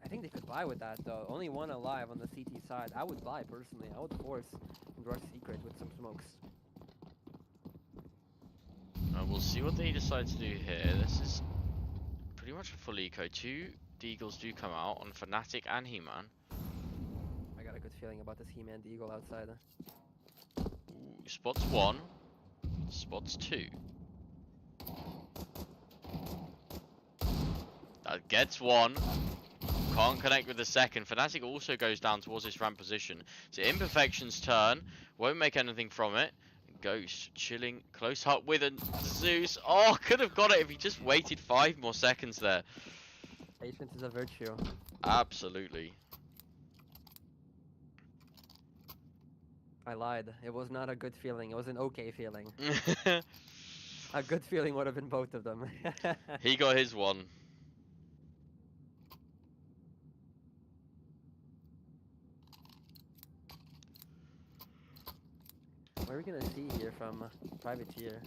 I think they could buy with that though. Only one alive on the CT side. I would buy personally. I would force and rush secret with some smokes. We'll see what they decide to do here. This is pretty much a full eco. 2 Deagles do come out on Fnatic and He-Man. I got a good feeling about this He-Man Deagle outside. Ooh, spots 1, spots 2. That gets 1. Can't connect with the second. Fnatic also goes down towards this ramp position. So Imperfection's turn. Won't make anything from it. Ghost chilling close up with a Zeus. Oh, could have got it if he just waited 5 more seconds there. Patience is a virtue. Absolutely. I lied. It was not a good feeling. It was an okay feeling. A good feeling would have been both of them. He got his one. What are we gonna see here from Privateer?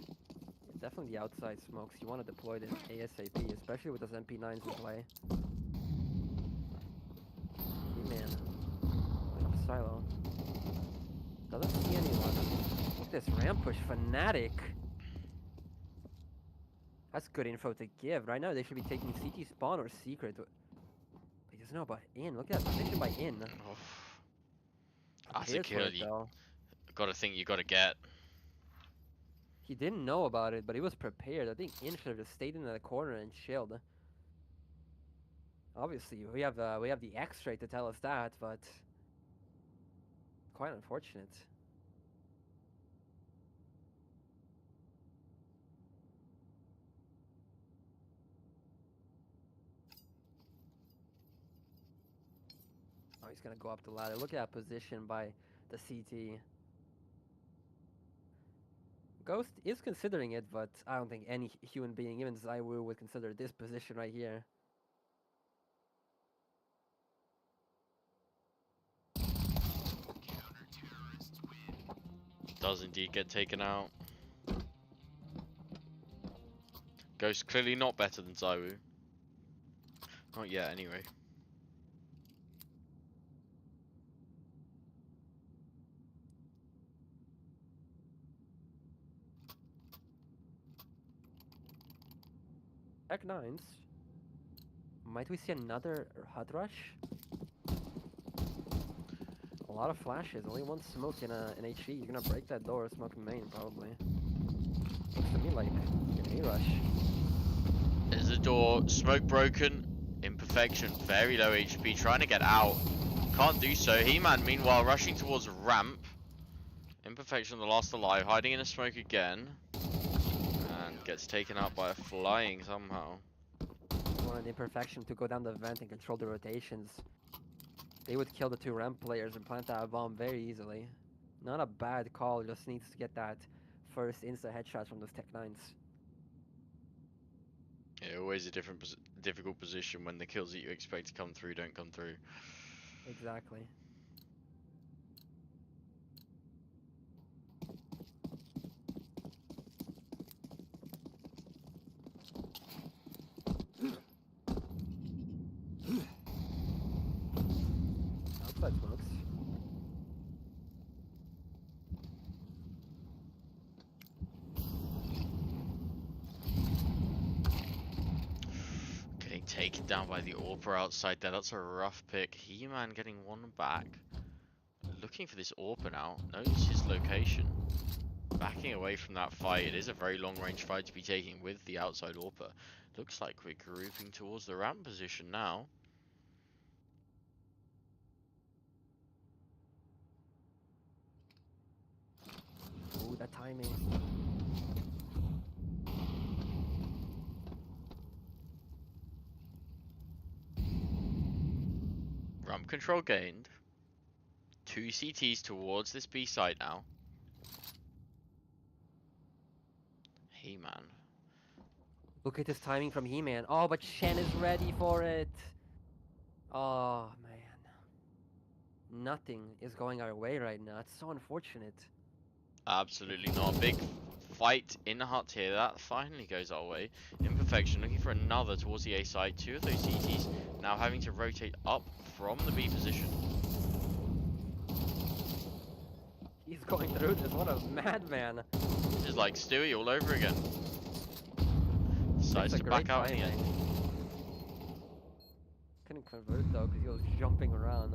Definitely the outside smokes. You want to deploy this ASAP, especially with those MP9s in play. He-Man. Silo. Doesn't see anyone. Look at this ramp push. Fnatic. That's good info to give. Right now they should be taking CT spawn or secret. He doesn't know about in. Look at that position by in. Oh. That's a Prepared for kill it, you though. gotta think you gotta get. He didn't know about it, but he was prepared. I think in should have just stayed in the corner and chilled. Obviously, we have the X-ray to tell us that, but quite unfortunate. Oh, he's gonna go up the ladder. Look at that position by the CT. Ghost is considering it, but I don't think any human being, even Zaiwu, would consider this position right here. Does indeed get taken out. Ghost clearly not better than Zaiwu. Not yet, anyway. Tech 9s. Might we see another hut rush? A lot of flashes, only one smoke in HE. You're gonna break that door, smoke main probably. Looks to me like an A rush. There's the door, smoke broken, Imperfection, very low HP, trying to get out. Can't do so. He-Man, meanwhile, rushing towards ramp. Imperfection, the last alive, hiding in a smoke again. And gets taken out by a flying somehow. Wanted Imperfection to go down the vent and control the rotations. They would kill the two ramp players and plant that bomb very easily. Not a bad call, just needs to get that first insta headshot from those Tech 9s. Yeah, always a difficult position when the kills that you expect to come through don't come through. Exactly. Outside smokes. Getting taken down by the AWPer outside there, that's a rough pick. He-Man getting one back. Looking for this AWPer now, knows his location. Backing away from that fight, it is a very long range fight to be taking with the outside AWPer. Looks like we're grouping towards the ramp position now. Ooh, that timing. Ramp control gained. 2 CTs towards this B site now. He-Man. Look at this timing from He-Man. Oh, but Shen is ready for it. Oh, man. Nothing is going our way right now. It's so unfortunate. Absolutely not. Big fight in the hut here. That finally goes our way. Imperfection looking for another towards the A side. 2 of those CTs now having to rotate up from the B position. He's going through this. What a madman. Just like Stewie all over again. Decides to back out in the end. Couldn't convert though because he was jumping around.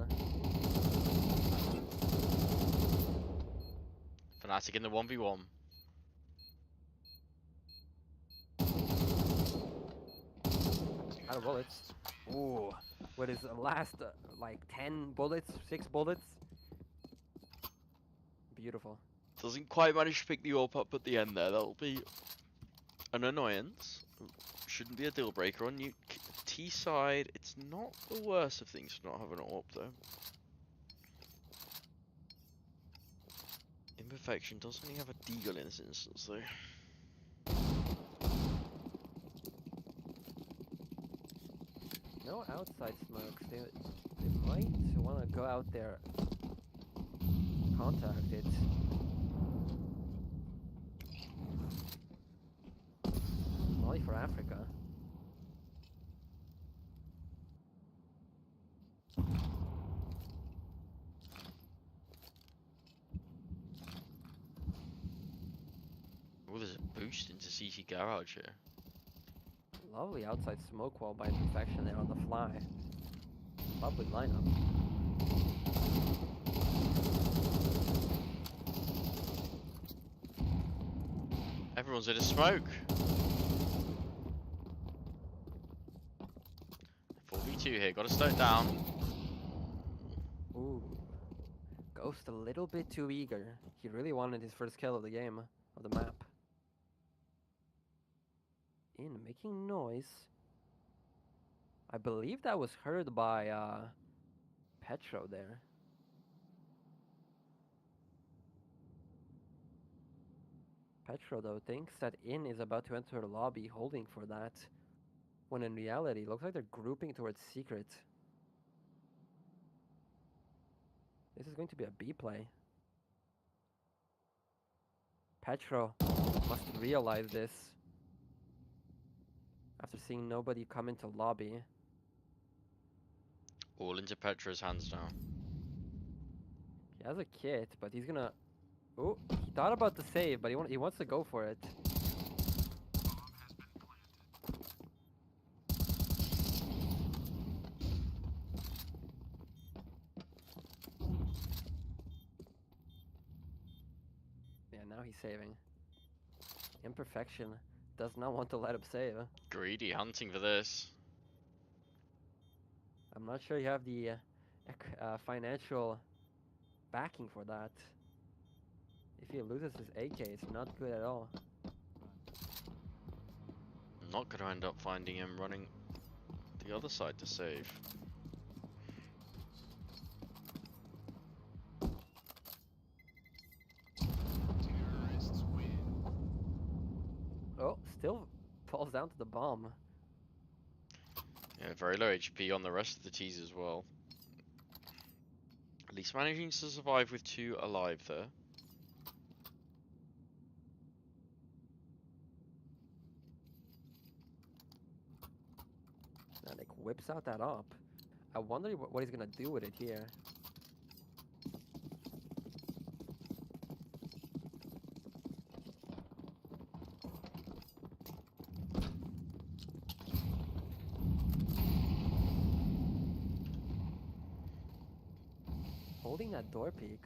Fnatic in the 1v1. Out of bullets. Ooh. With his last, like, 10 bullets, 6 bullets. Beautiful. Doesn't quite manage to pick the AWP up at the end there. That'll be an annoyance. Shouldn't be a deal breaker on Nuke T side. It's not the worst of things to not have an AWP though. Imperfection does only have a deagle in this instance though. No outside smokes. They might want to go out there, contact it. Molly for Africa. Oh, there's a boost into CT Garage here. Lovely outside smoke wall by Imperfection there on the fly. Lovely lineup. Everyone's in a smoke. 4v2 here, gotta slow it down. Ooh. Ghost a little bit too eager. He really wanted his first kill of the game, of the map. In, making noise. I believe that was heard by Petro there. Petro though thinks that In is about to enter the lobby holding for that, when in reality it looks like they're grouping towards Secret. This is going to be a B play. Petro must realize this after seeing nobody come into lobby. All into Petra's hands now. He has a kit, but he's gonna... Oh, he thought about the save, but he wants to go for it. Yeah, now he's saving. Imperfection does not want to let him save. Greedy hunting for this. I'm not sure you have the financial backing for that. If he loses his AK, it's not good at all. I'm not going to end up finding him running the other side to save. Oh, still falls down to the bomb. Yeah, very low HP on the rest of the T's as well. At least managing to survive with 2 alive there. Fnatic whips out that up. I wonder what he's gonna do with it here. Holding that door peak.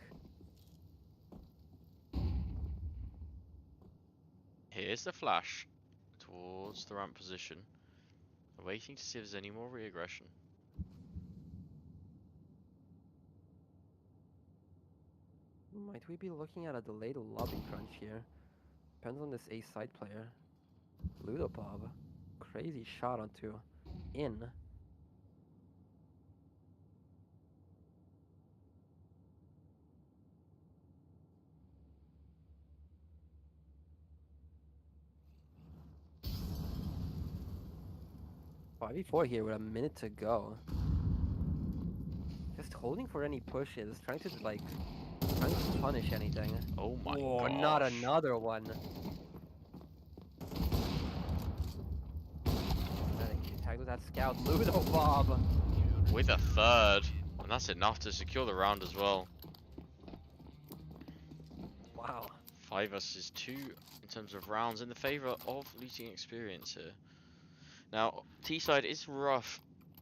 Here's the flash towards the ramp position. Waiting to see if there's any more re-aggression. Might we be looking at a delayed lobby crunch here? Depends on this A side player. Ludopov. Crazy shot onto in. 5v4 here with a minute to go. Just holding for any pushes, trying to punish anything. Oh my Whoa, gosh. not another one. Tag with that scout, Ludo Bob. With a third. And that's enough to secure the round as well. Wow. 5 versus 2 in terms of rounds in the favour of looting experience here. Now, T-side is rough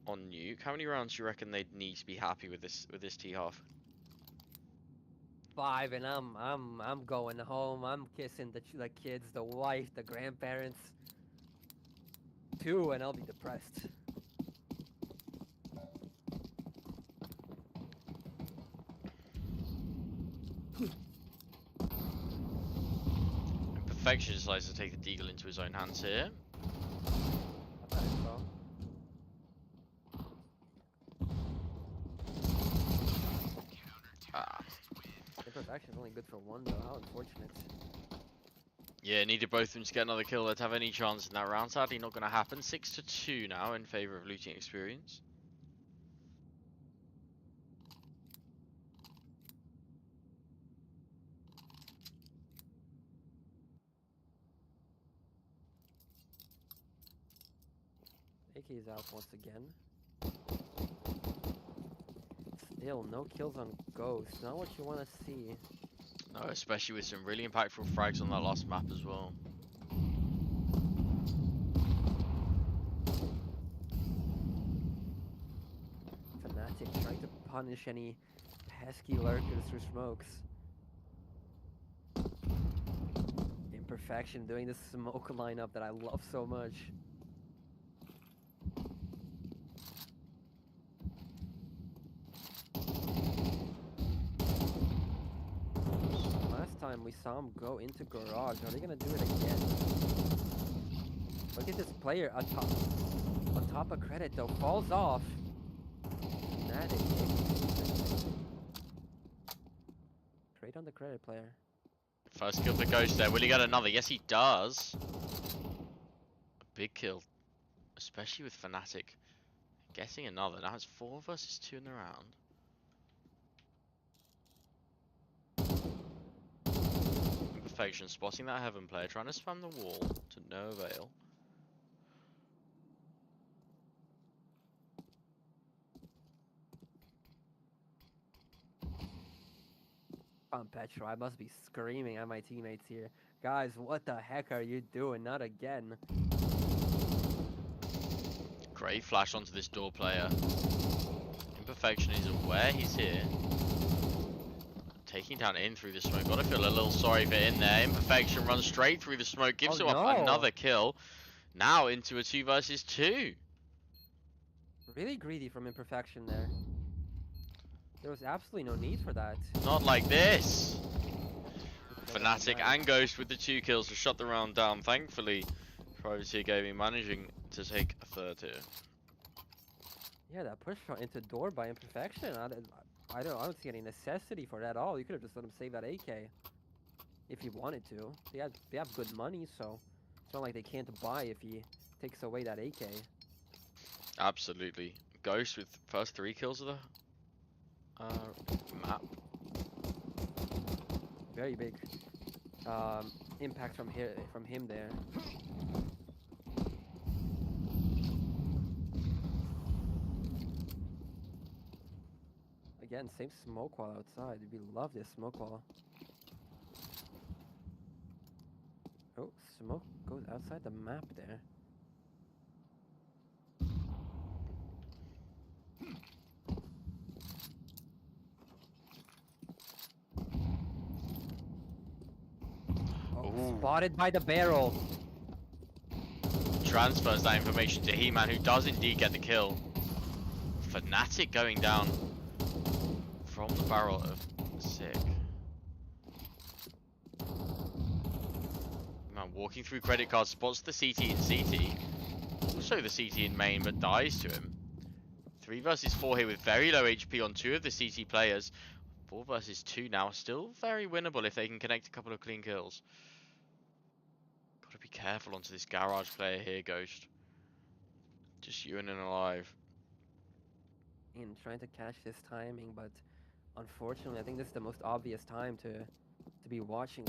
on Nuke. How many rounds do you reckon they'd need to be happy with this T half? 5, and I'm going home. I'm kissing the kids, the wife, the grandparents. 2, and I'll be depressed. Imperfection decides to take the deagle into his own hands here. Imperfection's only good for 1 though. How unfortunate. Yeah, needed both of them to get another kill to have any chance in that round. Sadly, not going to happen. 6-2 now in favour of looting experience. AK's out once again. Still, no kills on Ghost. Not what you want to see. No, especially with some really impactful frags on that last map as well. Fnatic trying to punish any pesky lurkers through smokes. Imperfection doing this smoke lineup that I love so much. Last time we saw him go into garage. Are they gonna do it again? Look at this player on top of credit though. Falls off. Trade on the credit player. First kill for Ghost there. Will he get another? Yes, he does. A big kill. Especially with Fnatic getting another. Now it's 4 versus 2 in the round. Imperfection spotting that Heaven player, trying to spam the wall to no avail. I'm Petro. I must be screaming at my teammates here. Guys, what the heck are you doing? Not again. Great flash onto this door player. Imperfection is aware he's here. Taking down in through the smoke. Gotta feel a little sorry for in there. Imperfection runs straight through the smoke, gives him up another kill. Now into a 2 versus 2. Really greedy from Imperfection there. There was absolutely no need for that. Not like this. Fnatic nice. and Ghost with the 2 kills to shut the round down. Thankfully, Privateer Gaming managing to take a third here. Yeah, that push shot into door by Imperfection. I don't see any necessity for that at all. You could have just let him save that AK if he wanted to. They have good money, so it's not like they can't buy if he takes away that AK. Absolutely. Ghost with first 3 kills of the map. Very big impact from him there. Again, same smoke wall outside. We love this smoke wall. Oh, smoke goes outside the map there. Oh, Ooh. spotted by the barrel. Transfers that information to He-Man, who does indeed get the kill. Fnatic going down from the barrel of Sick. Man, walking through credit card, spots the CT in CT. Also the CT in main, but dies to him. 3 versus 4 here with very low HP on 2 of the CT players. 4 versus 2 now, still very winnable if they can connect a couple of clean kills. Gotta be careful onto this garage player here, Ghost. Just you and an alive. And trying to catch this timing, but unfortunately, I think this is the most obvious time to be watching.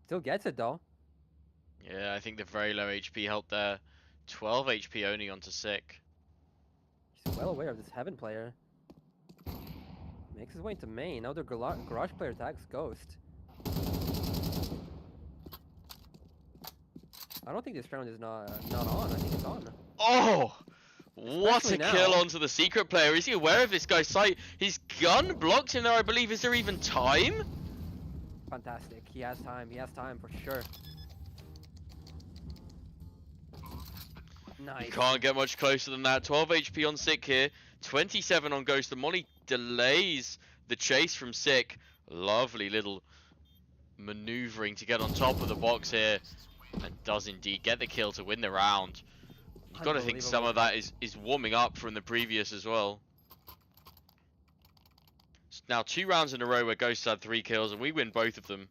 Still gets it though. Yeah, I think the very low HP helped there. 12 HP only onto Sick. He's well aware of this Heaven player. Makes his way into main. Now the garage player attacks Ghost. I don't think this round is not on. I think it's on. Oh! What Especially a now. kill onto the secret player. Is he aware of this guy's sight? His gun blocked him there, I believe. Is there even time? Fantastic. He has time. He has time for sure. Nice. You can't get much closer than that. 12 HP on Sick here. 27 on Ghost. The Molly delays the chase from Sick. Lovely little maneuvering to get on top of the box here. And does indeed get the kill to win the round. You've got to think some of that is warming up from the previous as well. It's now 2 rounds in a row where Ghost had 3 kills and we win both of them.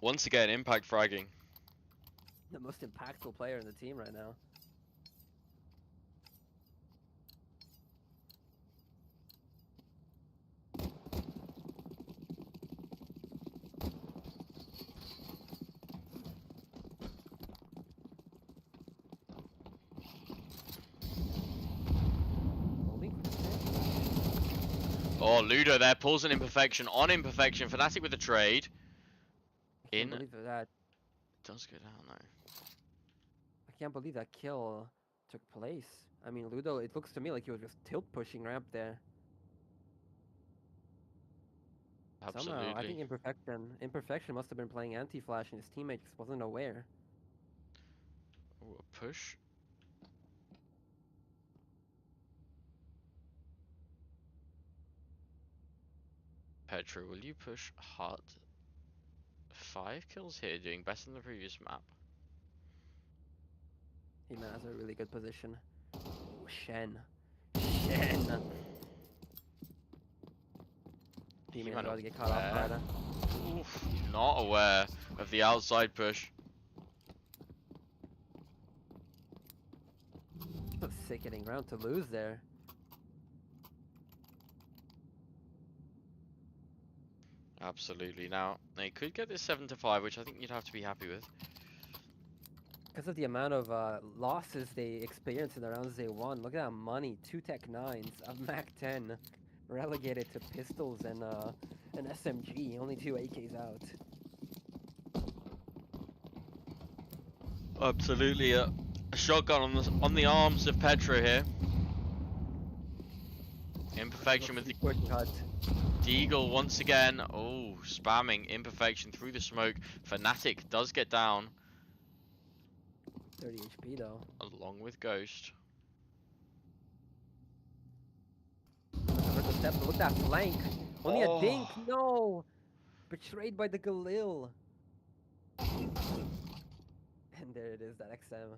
Once again, impact fragging. The most impactful player in the team right now. Oh, Ludo there pulls an Imperfection on Imperfection. Fnatic with the trade. I can't believe that. Does go down though. I can't believe that kill took place. I mean, Ludo, it looks to me like he was just tilt pushing ramp there. Absolutely. Somehow, I think Imperfection must have been playing anti-flash and his teammate just wasn't aware. Ooh, a push. Petra, will you push hard? 5 kills here, doing better than the previous map. He-Man has a really good position. Oh, Shen. Shen! He-Man about to get caught off by that. Oof, not aware of the outside push. Sickening round to lose there. Absolutely. Now, they could get this 7-5, which I think you'd have to be happy with. Because of the amount of losses they experienced in the rounds they won. Look at that money. 2 Tech 9s, a Mac 10, relegated to pistols and an SMG. Only 2 AKs out. Absolutely. A shotgun on the arms of Petra here. Imperfection with the quick cut. Deagle once again. Oh, spamming Imperfection through the smoke. Fnatic does get down. 30 HP though. Along with Ghost. Look at that flank. Only a dink. Oh, No. Betrayed by the Galil. And there it is, that XM.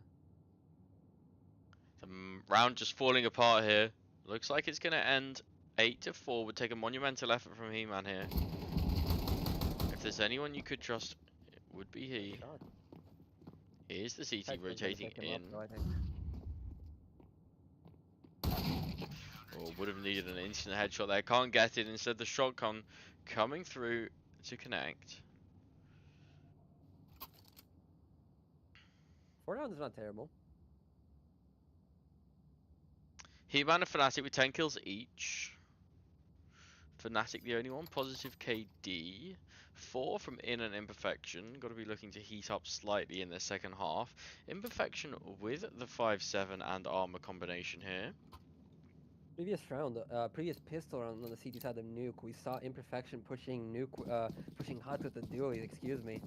the round just falling apart here. Looks like it's going to end 8-4. Would take a monumental effort from He-Man here. If there's anyone you could trust, it would be Nice he. shot. Here's the CT Tech was gonna rotating pick him in. up, though, I think. Oh, would have needed an instant headshot there. Can't get it. Instead, the shotgun coming through to connect. 4 rounds is not terrible. He-Man and Fnatic with 10 kills each. Fnatic the only one. Positive KD. 4 from In and Imperfection. Got to be looking to heat up slightly in the second half. Imperfection with the 5-7 and armor combination here. Previous pistol round on the CT side of Nuke, we saw Imperfection pushing Nuke, pushing Hut with the dualies, excuse me.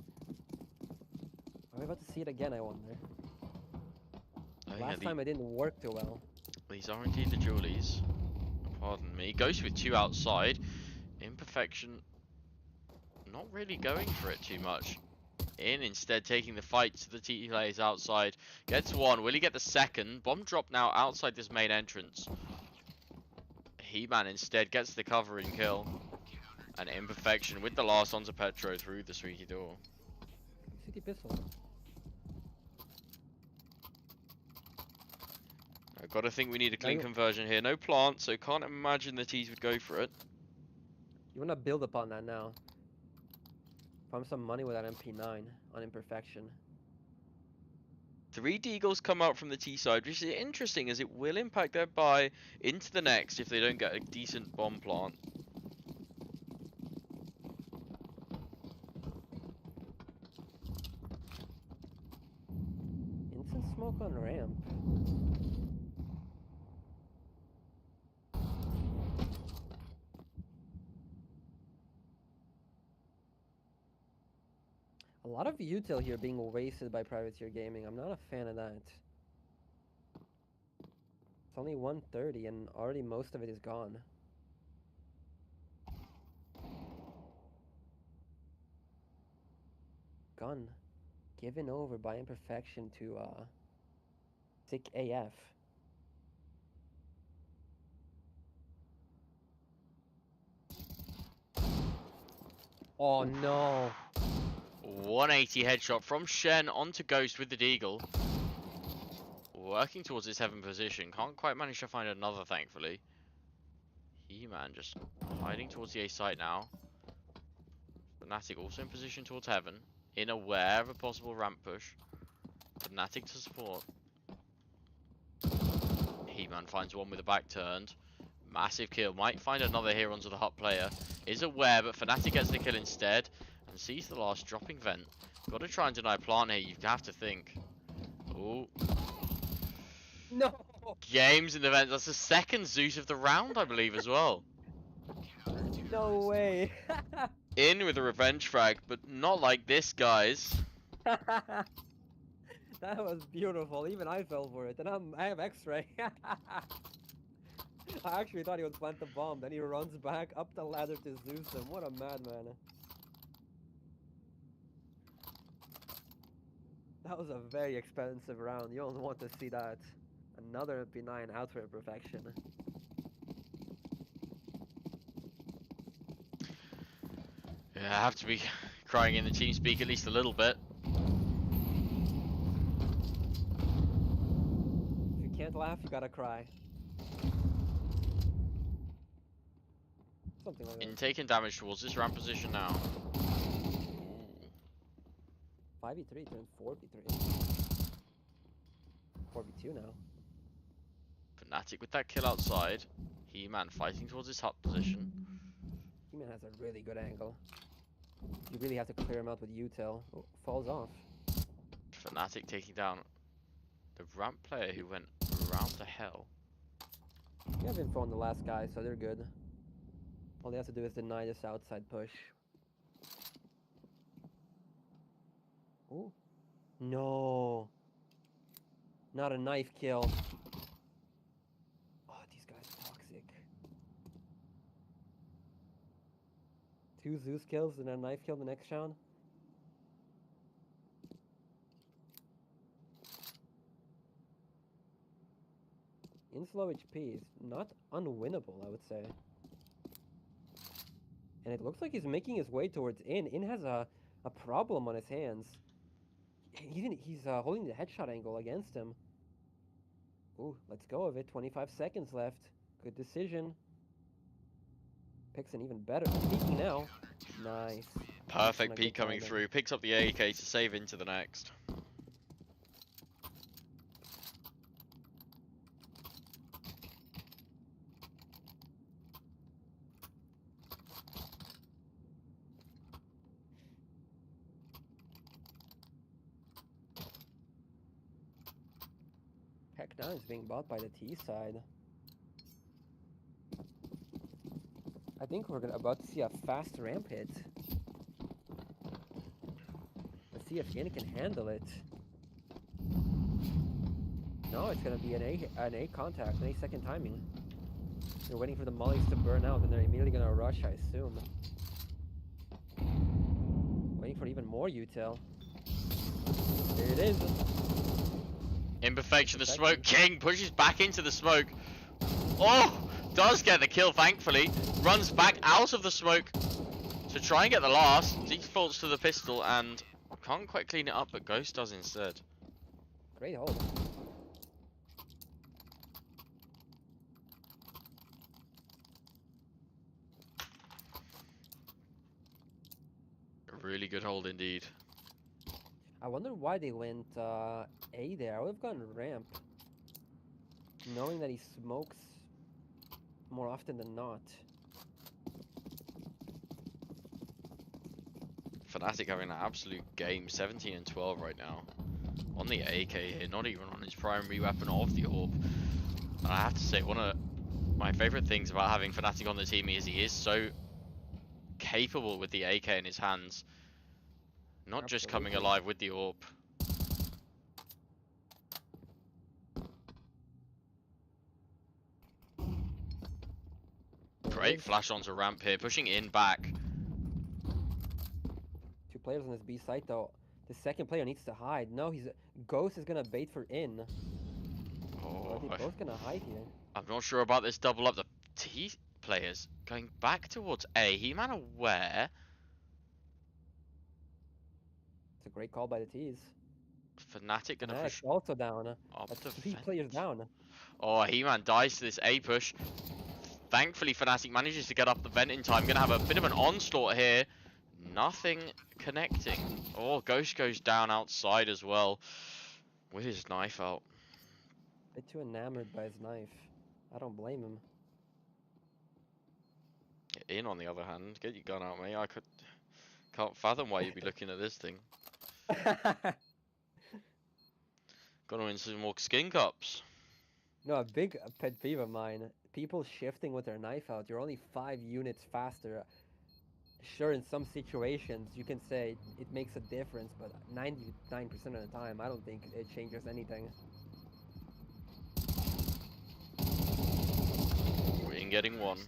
Are we about to see it again, I wonder? Oh, Last time it didn't work too well. These are indeed the Julies. Pardon me. Ghost with 2 outside. Imperfection not really going for it too much. In instead taking the fight to the TT players outside. Gets 1. Will he get the second? Bomb drop now outside this main entrance. He-Man instead gets the covering kill. And Imperfection with the last onto Petro through the squeaky door. CT pistol. I've got to think we need a clean conversion here. No plant, so can't imagine the T's would go for it. You want to build upon that now. Farm some money with that MP9 on Imperfection. 3 Deagles come out from the T side, which is interesting as it will impact their buy into the next if they don't get a decent bomb plant. Instant smoke on ramp. A lot of util here being wasted by Privateer Gaming. I'm not a fan of that. It's only 1:30 and already most of it is gone. Gun given over by Imperfection to Sick AF. Oh no. 180 headshot from Shen onto Ghost with the Deagle. Working towards his 7th position. Can't quite manage to find another, thankfully. He-Man just hiding towards the A site now. Fnatic also in position towards Heaven. In aware of a possible ramp push. Fnatic to support. He-Man finds one with the back turned. Massive kill. Might find another here onto the hot player. Is aware, but Fnatic gets the kill instead. And sees the last dropping vent. Got to try and deny plant here. You have to think. Oh. No. Games in the vent. That's the second Zeus of the round, I believe, as well. No way. In with a revenge frag, but not like this, guys. That was beautiful. Even I fell for it, and I have X-ray. I actually thought he would plant the bomb. Then he runs back up the ladder to Zeus him. What a madman. That was a very expensive round. You don't want to see that. Another MP9 out for Imperfection. Yeah, I have to be crying in the team speak at least a little bit. If you can't laugh, you gotta cry. Something like that. In taking damage towards this ramp position now. 5v3 turns 4v3. 4v2 now. Fnatic with that kill outside. He-Man fighting towards his hut position. He-Man has a really good angle. You really have to clear him out with util. Oh, falls off. Fnatic taking down the ramp player who went around to hell. We have info on the last guy, so they're good. All they have to do is deny this outside push. Oh. No. Not a knife kill. Oh, these guys are toxic. 2 Zeus kills and a knife kill the next round. In slow HP is not unwinnable, I would say. And it looks like he's making his way towards In. In has a problem on his hands. He's holding the headshot angle against him. Ooh, let's go of it. 25 seconds left. Good decision. Picks an even better. Peeking now. Nice. Perfect peek coming through. Picks up the AK to save into the next. Heck, now is being bought by the T side. I think we're about to see a fast ramp hit. Let's see if In can handle it. No, it's gonna be an A contact, an 8-second timing. They're waiting for the mollies to burn out, and they're immediately gonna rush, I assume. Waiting for even more util. There it is. Imperfection, the Smoke King pushes back into the smoke. Oh! Does get the kill, thankfully. Runs back out of the smoke to try and get the last. Defaults to the pistol and can't quite clean it up, but Ghost does instead. Great hold. A really good hold indeed. I wonder why they went A there. I would have gone ramp. Knowing that he smokes more often than not. Fnatic having an absolute game, 17 and 12 right now. On the AK here, not even on his primary weapon of the Orb. And I have to say, one of my favourite things about having Fnatic on the team is he is so capable with the AK in his hands. Not just coming alive with the Orb. Great flash onto ramp here, pushing In back. 2 players on this B site though. The second player needs to hide. No, Ghost is gonna bait for In. Oh, Are they both gonna hide here? I'm not sure about this double up. The T players going back towards A. He-Man aware. It's a great call by the T's. Fnatic gonna push also down. up That's the 3 vent. players down. Oh, He-Man dies to this A push. Thankfully, Fnatic manages to get up the vent in time. Gonna have a bit of an onslaught here. Nothing connecting. Oh, Ghost goes down outside as well with his knife out. A bit too enamored by his knife. I don't blame him. In on the other hand, get your gun out, mate. Can't fathom why you'd be looking at this thing. Gonna win some more skin cups. No, a big pet peeve of mine. People shifting with their knife out. You're only 5 units faster. Sure, in some situations you can say it makes a difference, but 99% of the time, I don't think it changes anything. We're getting one.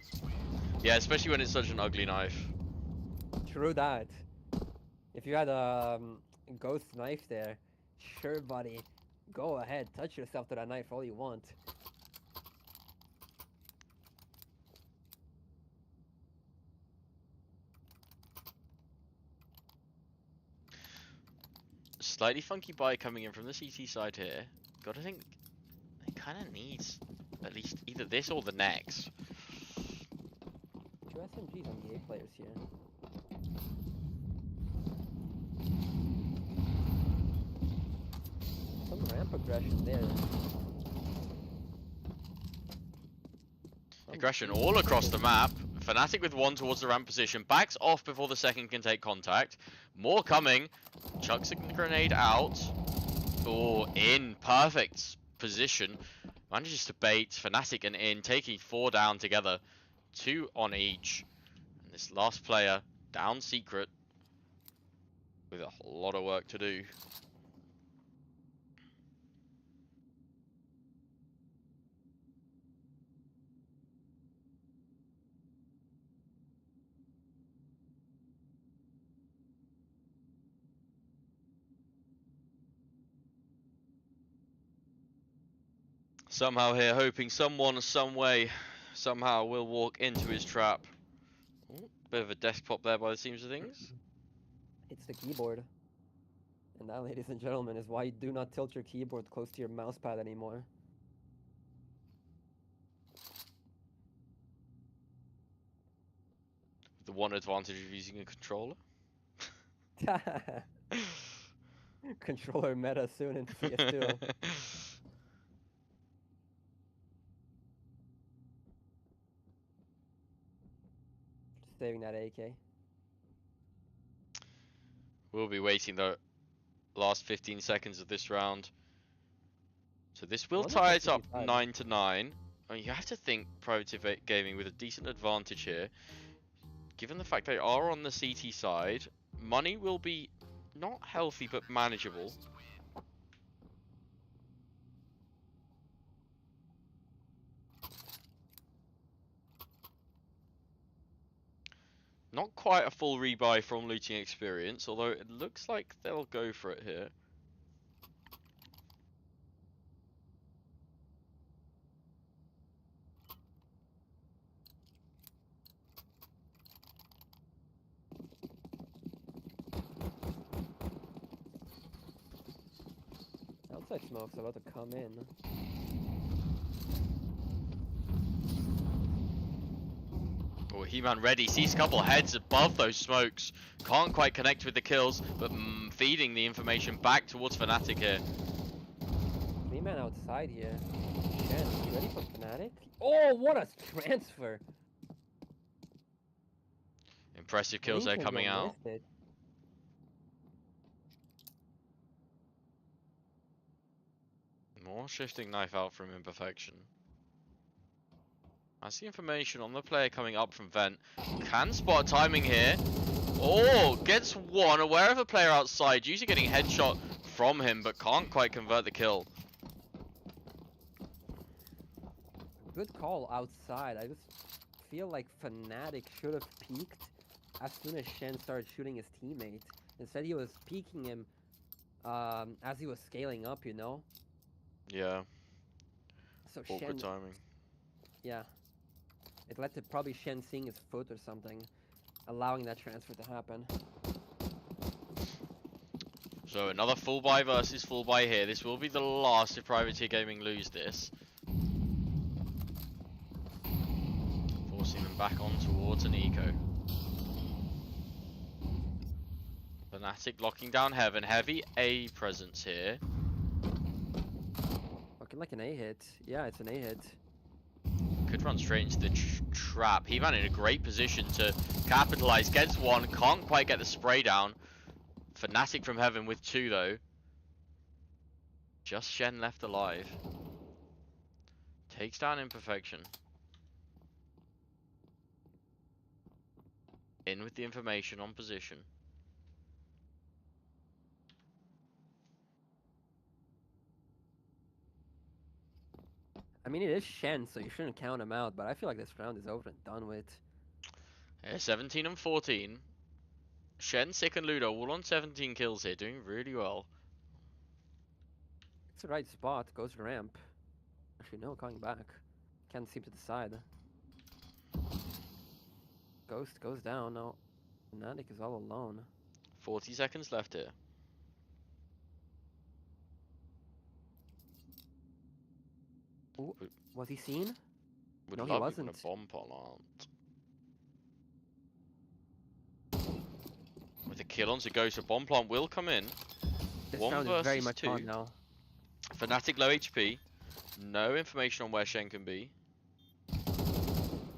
Yeah, especially when it's such an ugly knife. True that. If you had a ghost knife there, sure, buddy, go ahead, touch yourself to that knife all you want. Slightly funky buy coming in from the CT side here. Gotta think it kind of needs at least either this or the next. 2 SMGs on the A players here. Some ramp aggression there. Aggression all across the map. Fnatic with one towards the ramp position. Backs off before the second can take contact. More coming. Chucks a grenade out. Oh, In. Perfect position. Manages to bait Fnatic and In, taking 4 down together. 2 on each. And this last player down secret with a lot of work to do. Somehow here, hoping someone, some way, somehow will walk into his trap. Ooh, bit of a desktop there by the seams of things. It's the keyboard. And that, ladies and gentlemen, is why you do not tilt your keyboard close to your mouse pad anymore. The one advantage of using a controller. Controller meta soon in CS2. Saving that AK. We'll be waiting the last 15 seconds of this round. So this will Wonder if tie that's it up really 9-9. I mean, you have to think Private Gaming with a decent advantage here. Given the fact they are on the CT side, money will be not healthy but manageable. Not quite a full rebuy from looting experience, although it looks like they'll go for it here. Outside smoke's about to come in. Oh, He-Man ready, sees a couple heads above those smokes. Can't quite connect with the kills, but feeding the information back towards Fnatic here. 3-man outside here. Shen, you ready for Fnatic? Oh, what a transfer! Impressive kills there coming out. Missed it. More shifting knife out from Imperfection. I see information on the player coming up from Vent. Can spot timing here. Oh, gets one, aware of a player outside. Usually getting headshot from him, but can't quite convert the kill. Good call outside. I just feel like Fnatic should have peeked as soon as Shen started shooting his teammate. Instead, he was peeking him as he was scaling up, you know? Yeah, So awkward Shen, timing. yeah. It led to probably Shen seeing his foot or something, allowing that transfer to happen. So another full buy versus full buy here. This will be the last if Privateer Gaming lose this. Forcing them back on towards an eco. Fnatic locking down Heaven. Heavy A presence here. Looking like an A hit. Yeah, it's an A hit. Could run straight into the trap. He-Man in a great position to capitalize. Gets one, can't quite get the spray down. Fnatic from Heaven with two though. Just Shen left alive. Takes down Imperfection. In with the information on position. I mean, it is Shen, so you shouldn't count him out, but I feel like this round is over and done with. Yeah, 17 and 14. Shen, Sick, and Ludo all on 17 kills here, doing really well. It's the right spot. Goes ramp. Actually, no, coming back. Can't seem to decide. Ghost goes down. Now, Fnatic is all alone. 40 seconds left here. Ooh, was he seen? Would No, he love wasn't. even a bomb plant. With a kill on to go, so bomb plant will come in. This One round is very versus much two. on now. Fnatic low HP. No information on where Shen can be.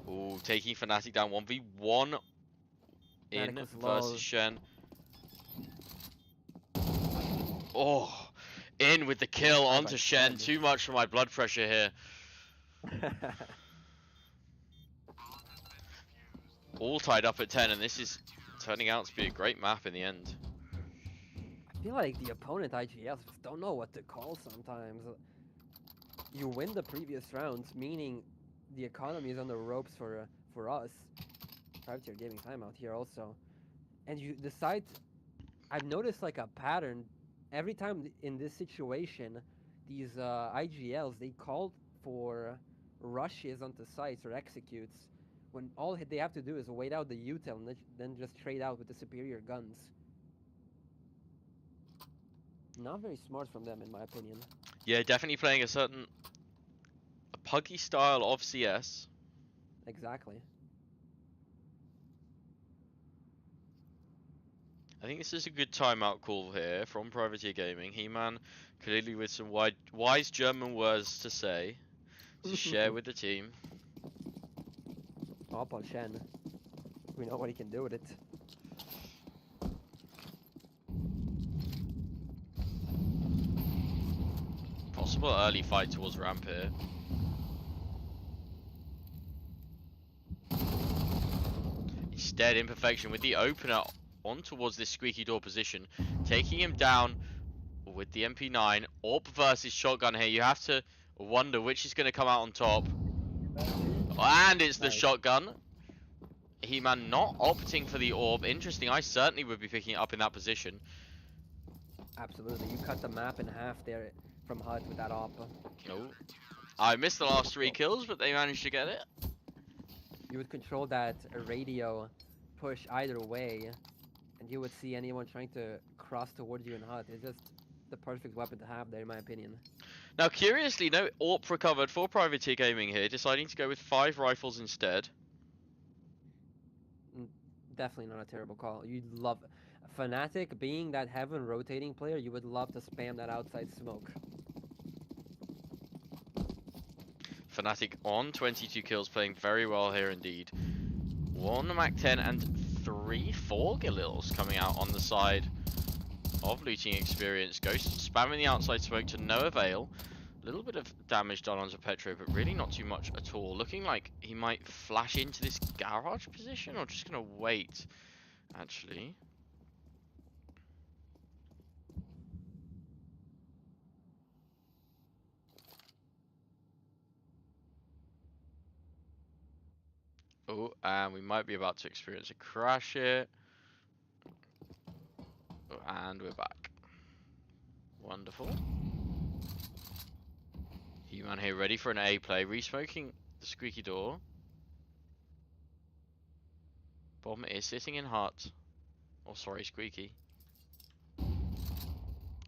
Ooh, taking Fnatic down 1v1 in Fnatic was low. versus Shen. Oh, in with the kill Bye onto bye, Shen. Shen. Too much for my blood pressure here. All tied up at 10, and this is turning out to be a great map in the end. I feel like the opponent IGLs just don't know what to call sometimes. You win the previous rounds, meaning the economy is on the ropes for us. Privateer Gaming timeout here also. And you decide, I've noticed like a pattern. Every time in this situation, these IGLs, they called for rushes onto sites or executes when all they have to do is wait out the util and then just trade out with the superior guns. Not very smart from them, in my opinion. Yeah, definitely playing a puggy style of CS. Exactly. I think this is a good timeout call here from Privateer Gaming. He-Man clearly with some wise German words to say, to share with the team. Up on Shen. We know what he can do with it. Possible early fight towards ramp here. Instead, Imperfection with the opener on towards this squeaky door position, taking him down with the MP9. AWP versus shotgun here. You have to wonder which is going to come out on top. And it's the Nice. shotgun. He-Man not opting for the AWP. Interesting. I certainly would be picking it up in that position. Absolutely. You cut the map in half there from HUD with that op. Oh. I missed the last 3 kills, but they managed to get it. You would control that radio push either way, and you would see anyone trying to cross towards you in HUD. It's just the perfect weapon to have there, in my opinion. Now, curiously, no AWP recovered for Privateer Gaming here, deciding to go with 5 rifles instead. Definitely not a terrible call. You'd love Fnatic being that heaven rotating player. You would love to spam that outside smoke. Fnatic on 22 kills, playing very well here indeed. 1 Mac-10 and 4 Galils coming out on the side of looting experience. Ghost spamming the outside smoke to no avail. A little bit of damage done onto Petro, but really not too much at all. Looking like he might flash into this garage position, or just going to wait, actually. Oh, and we might be about to experience a crash here. Oh, and we're back. Wonderful. He-Man here ready for an A play. Resmoking the squeaky door. Bomb is sitting in hut. Oh, sorry, squeaky.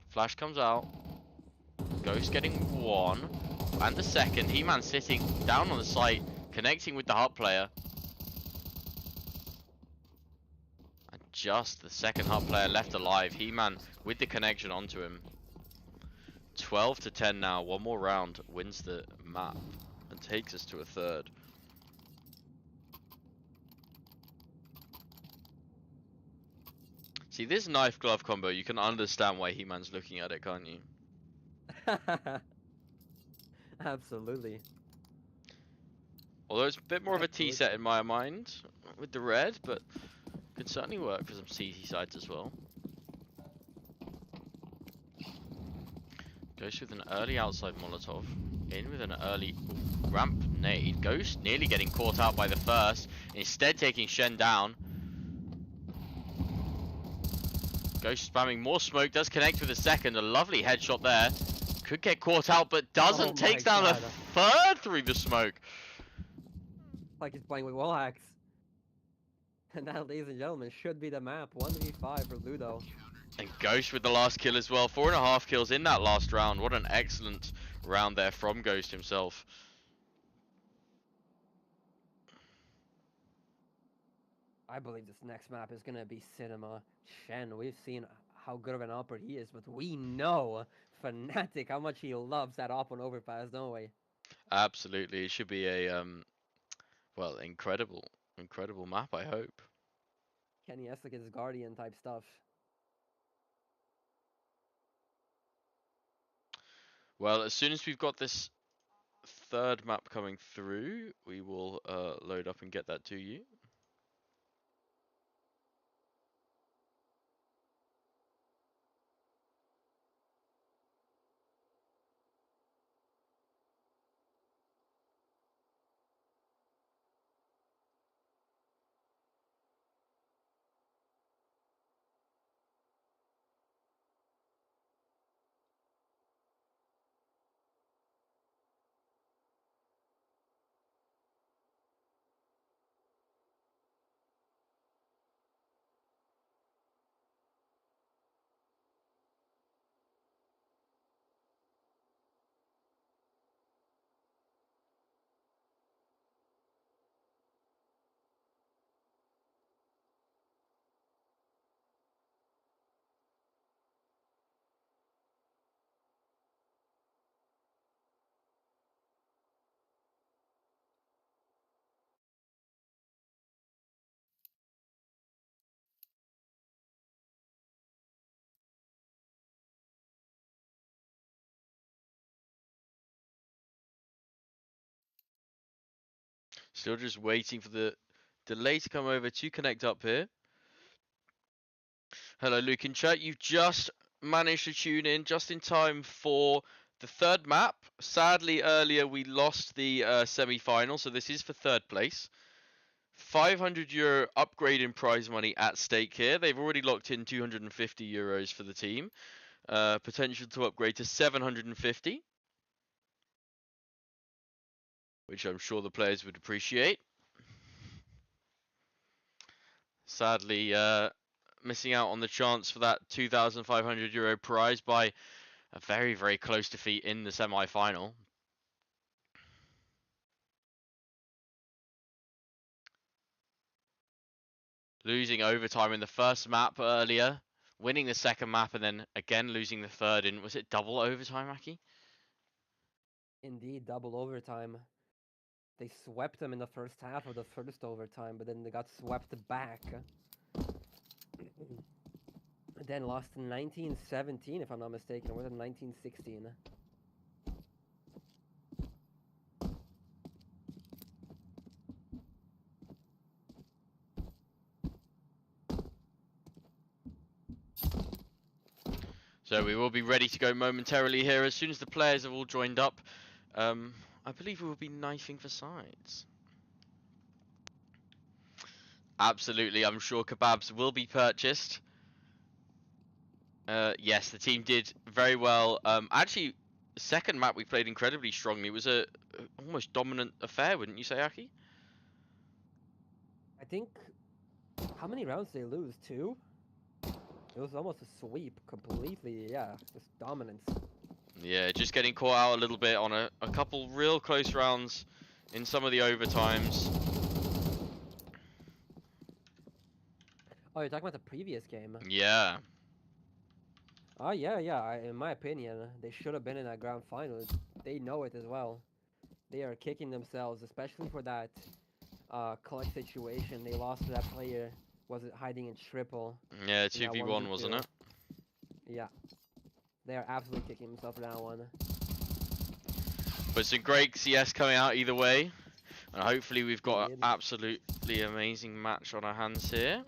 Flash comes out. Ghost getting 1. And the second. He-Man sitting down on the site, connecting with the hut player. And just the second hut player left alive. He-Man with the connection onto him. 12 to 10 now. One more round wins the map and takes us to a third. See, this knife glove combo, you can understand why He-Man's looking at it, can't you? Absolutely. Although it's a bit more of a T Absolutely. set in my mind with the red, but could certainly work for some CT sides as well. Ghost with an early outside Molotov. In with an early ramp nade. Ghost nearly getting caught out by the first. Instead taking Shen down. Ghost spamming more smoke. Does connect with the second. A lovely headshot there. Could get caught out, but doesn't. Oh Takes my down a God. third through the smoke. Like he's playing with wall hacks. And that, ladies and gentlemen, should be the map. 1v5 for Ludo. And Ghost with the last kill as well. 4.5 kills in that last round. What an excellent round there from Ghost himself. I believe this next map is gonna be Cinema. Shen, we've seen how good of an operator he is, but we know Fnatic how much he loves that op on overpass, don't we? Absolutely. It should be a well, incredible map, I hope. Kenny Essica's Guardian type stuff. Well, as soon as we've got this third map coming through, we will load up and get that to you. Still just waiting for the delay to come over to connect up here. Hello, Luke in chat. You've just managed to tune in just in time for the third map. Sadly, earlier we lost the semi-final, so this is for third place. €500 upgrade in prize money at stake here. They've already locked in €250 for the team. Potential to upgrade to 750, which I'm sure the players would appreciate. Sadly, missing out on the chance for that €2,500 prize by a very, very close defeat in the semi-final. Losing overtime in the first map earlier, winning the second map, and then again losing the third in, was it double overtime, Aki? Indeed, double overtime. They swept them in the first half of the first overtime, but then they got swept back. Then lost in 1917, if I'm not mistaken, or was it 1916? So we will be ready to go momentarily here as soon as the players have all joined up. I believe we will be knifing for sides. Absolutely, I'm sure kebabs will be purchased. Yes, the team did very well. Actually, the second map we played incredibly strongly. It was a almost dominant affair, wouldn't you say, Aki? I think, how many rounds did they lose? 2? It was almost a sweep, completely, yeah, just dominance. Yeah, just getting caught out a little bit on a couple real close rounds in some of the overtimes. Oh, you're talking about the previous game? Yeah. Oh, yeah, in my opinion, they should have been in that grand final. They know it as well. They are kicking themselves, especially for that collect situation. They lost to that player, was it hiding in triple? Yeah, 2v1, wasn't it? Yeah. They are absolutely kicking themselves for that one. But some great CS coming out either way. And hopefully we've got an Indeed. absolutely amazing match on our hands here.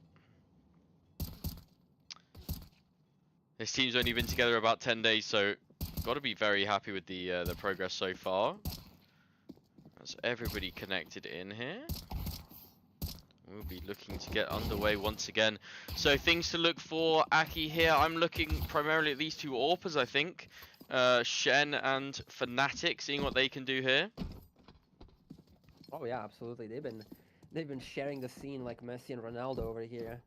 This team's only been together about 10 days, so got to be very happy with the progress so far. That's everybody connected in here. We'll be looking to get underway once again. So things to look for, Aki here. I'm looking primarily at these two AWPers, I think. Shen and Fnatic, seeing what they can do here. Oh yeah, absolutely. They've been sharing the scene like Messi and Ronaldo over here.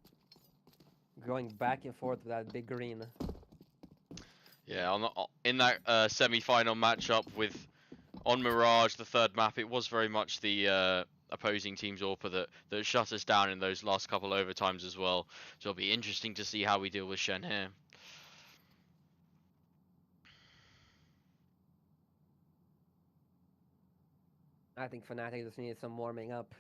Going back and forth with that big green. Yeah, in that semi-final matchup on Mirage, the third map, it was very much the opposing team's AWPer that shut us down in those last couple overtimes as well. So it'll be interesting to see how we deal with Shen here. I think Fnatic just needed some warming up.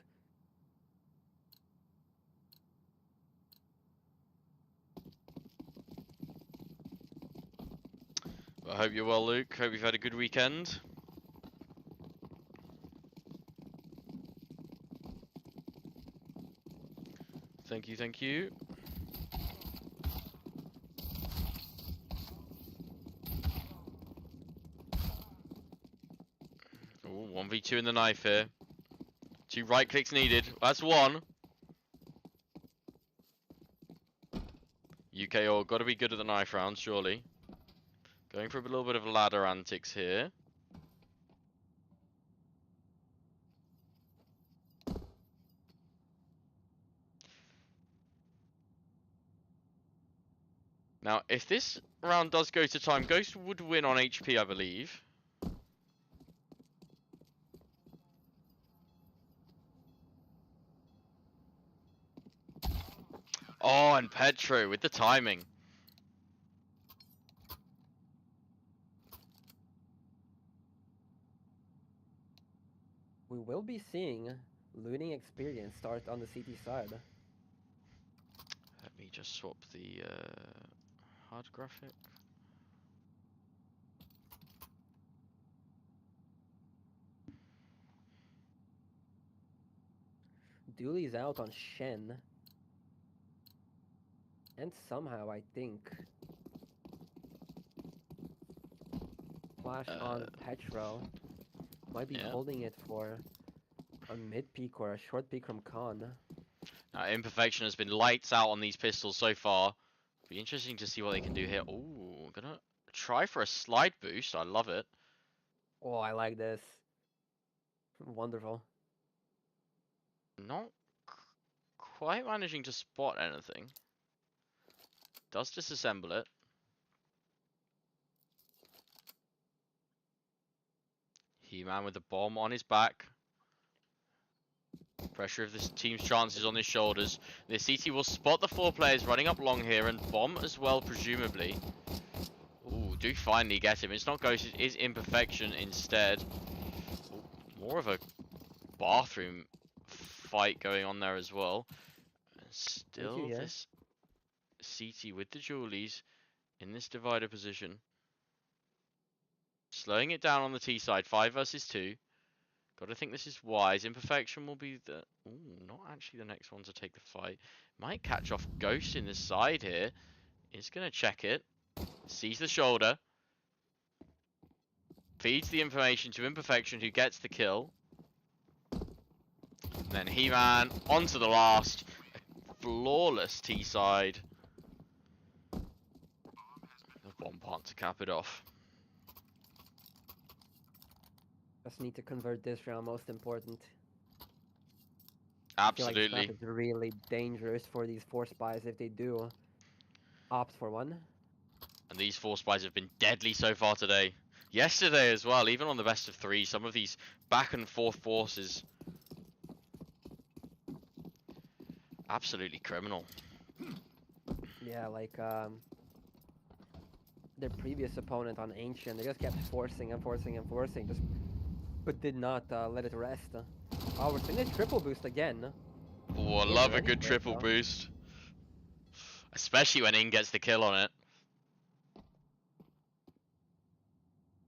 I hope you're well, Luke. Hope you've had a good weekend. Thank you, thank you. Ooh, 1v2 in the knife here. 2 right clicks needed. That's 1. UKO got to be good at the knife rounds, surely. Going for a little bit of ladder antics here. Now, if this round does go to time, Ghost would win on HP, I believe. Oh, and Petro with the timing. We will be seeing looting experience start on the CT side. Let me just swap the hard graphic. Dooley's out on Shen. And somehow, I think, Flash on Petro might be Yeah. holding it for a mid peak or a short peak from Khan. Imperfection has been lights out on these pistols so far. Be interesting to see what they can do here. Ooh, gonna try for a slide boost. I love it. Oh, I like this. Wonderful. Not quite managing to spot anything. Does disassemble it. He-Man with the bomb on his back. Pressure of this team's chances on his shoulders. The CT will spot the 4 players running up long here and bomb as well, presumably. Ooh, do finally get him. It's not Ghost, it is Imperfection instead. Ooh, more of a bathroom fight going on there as well. And still yeah. this CT with the Julies in this divider position. Slowing it down on the T side, 5 versus 2. Gotta think this is wise. Imperfection will be the... Ooh, not actually the next one to take the fight. Might catch off Ghost in the side here. Is gonna check it. Sees the shoulder. Feeds the information to Imperfection, who gets the kill. And then He-Man onto the last. A flawless T-side. The bomb part to cap it off. Just need to convert this round, most important. Absolutely. I feel like this map is really dangerous for these 4 spies if they do opt for one. And these 4 spies have been deadly so far today. Yesterday as well, even on the best of 3, some of these back and forth forces. Absolutely criminal. Yeah, like their previous opponent on Ancient, they just kept forcing and forcing and forcing, just but did not let it rest. Oh, we're seeing a triple boost again. Oh, I love a good triple boost. Especially when In gets the kill on it.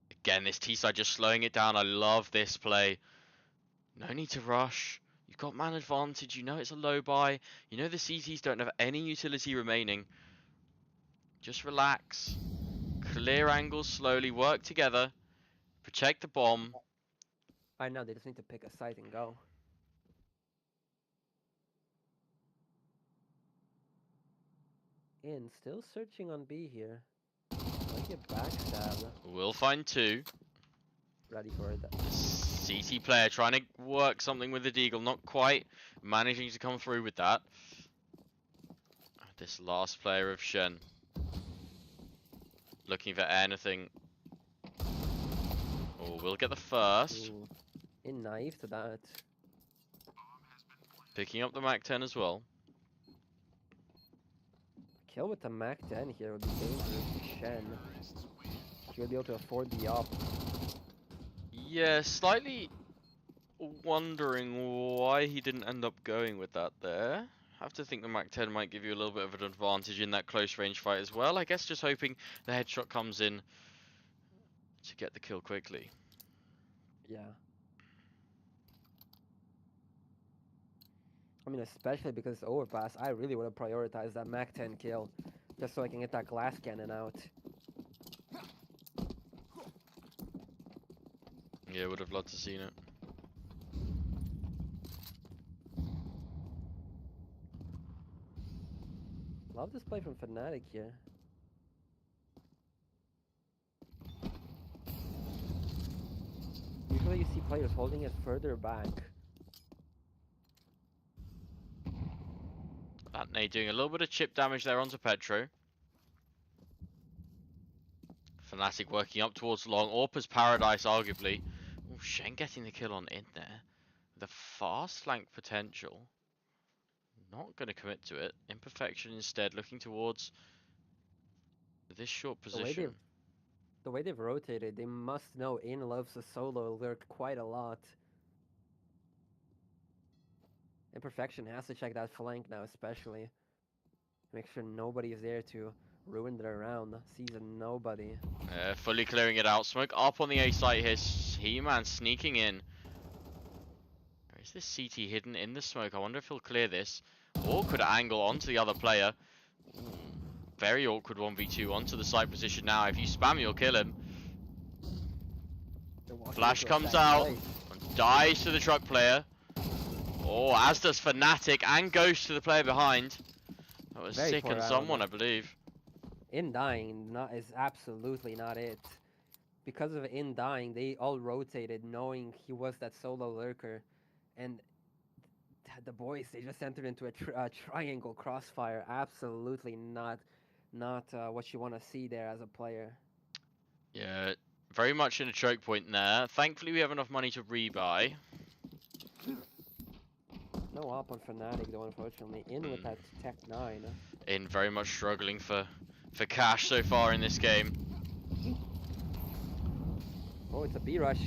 Again, this T-side just slowing it down. I love this play. No need to rush. You've got man advantage. You know it's a low buy. You know the CTs don't have any utility remaining. Just relax. Clear angles slowly. Work together. Protect the bomb. I know, they just need to pick a site and go. In, still searching on B here. Like a backstab. We'll find 2. Ready for it. CT player trying to work something with the Deagle. Not quite managing to come through with that. This last player of Shen. Looking for anything. Oh, we'll get the first. Ooh. In naive to that. Picking up the MAC-10 as well. Kill with the MAC-10 here would be dangerous to Shen. She would be able to afford the up. Yeah, slightly wondering why he didn't end up going with that there. Have to think the MAC-10 might give you a little bit of an advantage in that close range fight as well. I guess just hoping the headshot comes in to get the kill quickly. Yeah. I mean, especially because it's overpass, I really would have prioritized that MAC-10 kill, just so I can get that glass cannon out. Yeah, would have loved to seen it. Love this play from Fnatic here. Usually you see players holding it further back. That nade doing a little bit of chip damage there onto Petro. Fnatic working up towards long. Orpa's Paradise, arguably. Oh, Shen getting the kill on In there. The fast flank potential. Not going to commit to it. Imperfection instead, looking towards this short position. The way they've rotated, they must know In loves a solo lurk quite a lot. Imperfection has to check that flank now, especially. Make sure nobody is there to ruin their round. Sees nobody. Fully clearing it out. Smoke up on the A site here. He-Man sneaking in. Where is this CT hidden in the smoke? I wonder if he'll clear this. Awkward angle onto the other player. Ooh, very awkward 1v2 onto the side position now. If you spam, you'll kill him. Flash comes out and dies to the truck player. Oh, as does Fnatic and Ghost to the player behind. That was Very sick poor and round. someone, I believe. In dying is absolutely not it. Because of in dying, they all rotated knowing he was that solo lurker. And the boys, they just entered into a triangle crossfire. Absolutely not what you want to see there as a player. Yeah, very much in a choke point there. Thankfully, we have enough money to rebuy. No op on Fnatic though, unfortunately. In with that Tech 9. In very much struggling for cash so far in this game. Oh, it's a B rush.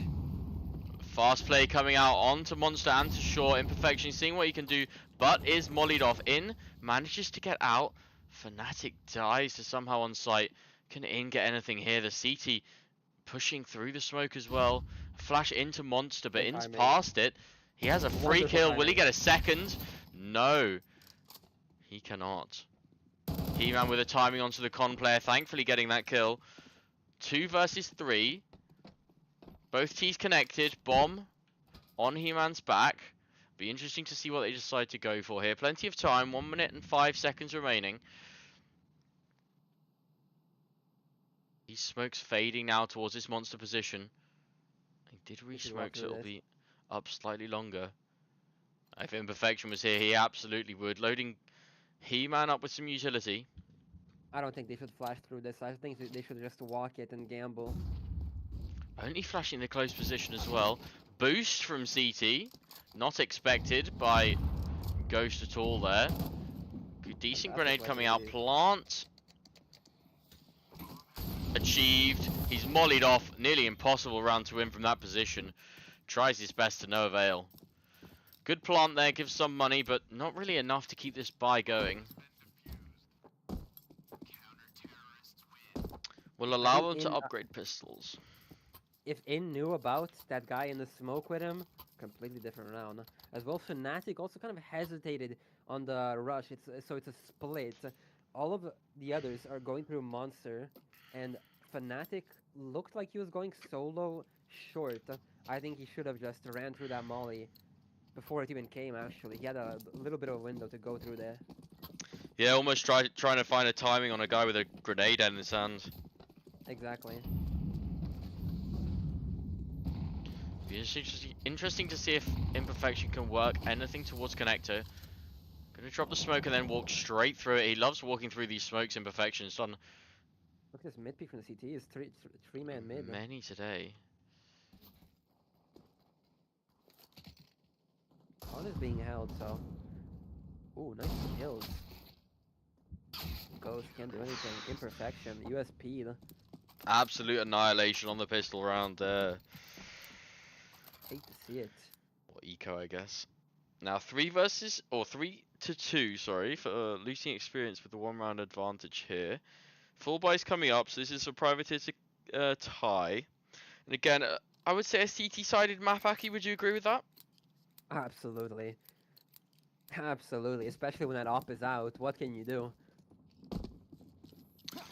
Fast play coming out onto Monster and to Short. Imperfection seeing what he can do, but is mollied off. In manages to get out. Fnatic dies to somehow on site. Can In get anything here? The CT pushing through the smoke as well. Flash into Monster, but In's past it. He has a free kill. Will he get a second? No. He cannot. He-Man with a timing onto the con player. Thankfully getting that kill. 2 versus 3. Both T's connected. Bomb on He-Man's back. Be interesting to see what they decide to go for here. Plenty of time. 1 minute and 5 seconds remaining. These smokes fading now towards this Monster position. He did re-smoke, so it'll be up slightly longer. If Imperfection was here, he absolutely would. Loading He-Man up with some utility. I don't think they should flash through this. I think they should just walk it and gamble. Only flashing the close position as well. Boost from CT. Not expected by Ghost at all there. Good, decent grenade coming out. Plant. Achieved. He's mollied off. Nearly impossible round to win from that position. Tries his best to no avail. Good plant there. Gives some money, but not really enough to keep this buy going. Will allow them to upgrade pistols. If In knew about that guy in the smoke with him, completely different round. As well, Fnatic also kind of hesitated on the rush. So it's a split. All of the others are going through Monster, and Fnatic looked like he was going solo short. I think he should have just ran through that molly before it even came, actually. He had a little bit of a window to go through there. Yeah, almost trying to find a timing on a guy with a grenade in his hand. Exactly. Be interesting to see if Imperfection can work anything towards Connector. Gonna drop the smoke and then walk straight through it. He loves walking through these smokes. Imperfection's done. Look at this mid peek from the CT. Is three-man mid. Many today. All is being held, so. Ooh, nice kills. Ghost can't do anything. Imperfection. USP. Absolute annihilation on the pistol round there. Hate to see it. Or eco, I guess. Now 3 to 2, sorry, for losing experience with the 1 round advantage here. Full buys coming up, so this is a privateer to tie. And again, I would say a CT-sided map, Aki, would you agree with that? Absolutely. Absolutely, especially when that op is out. What can you do?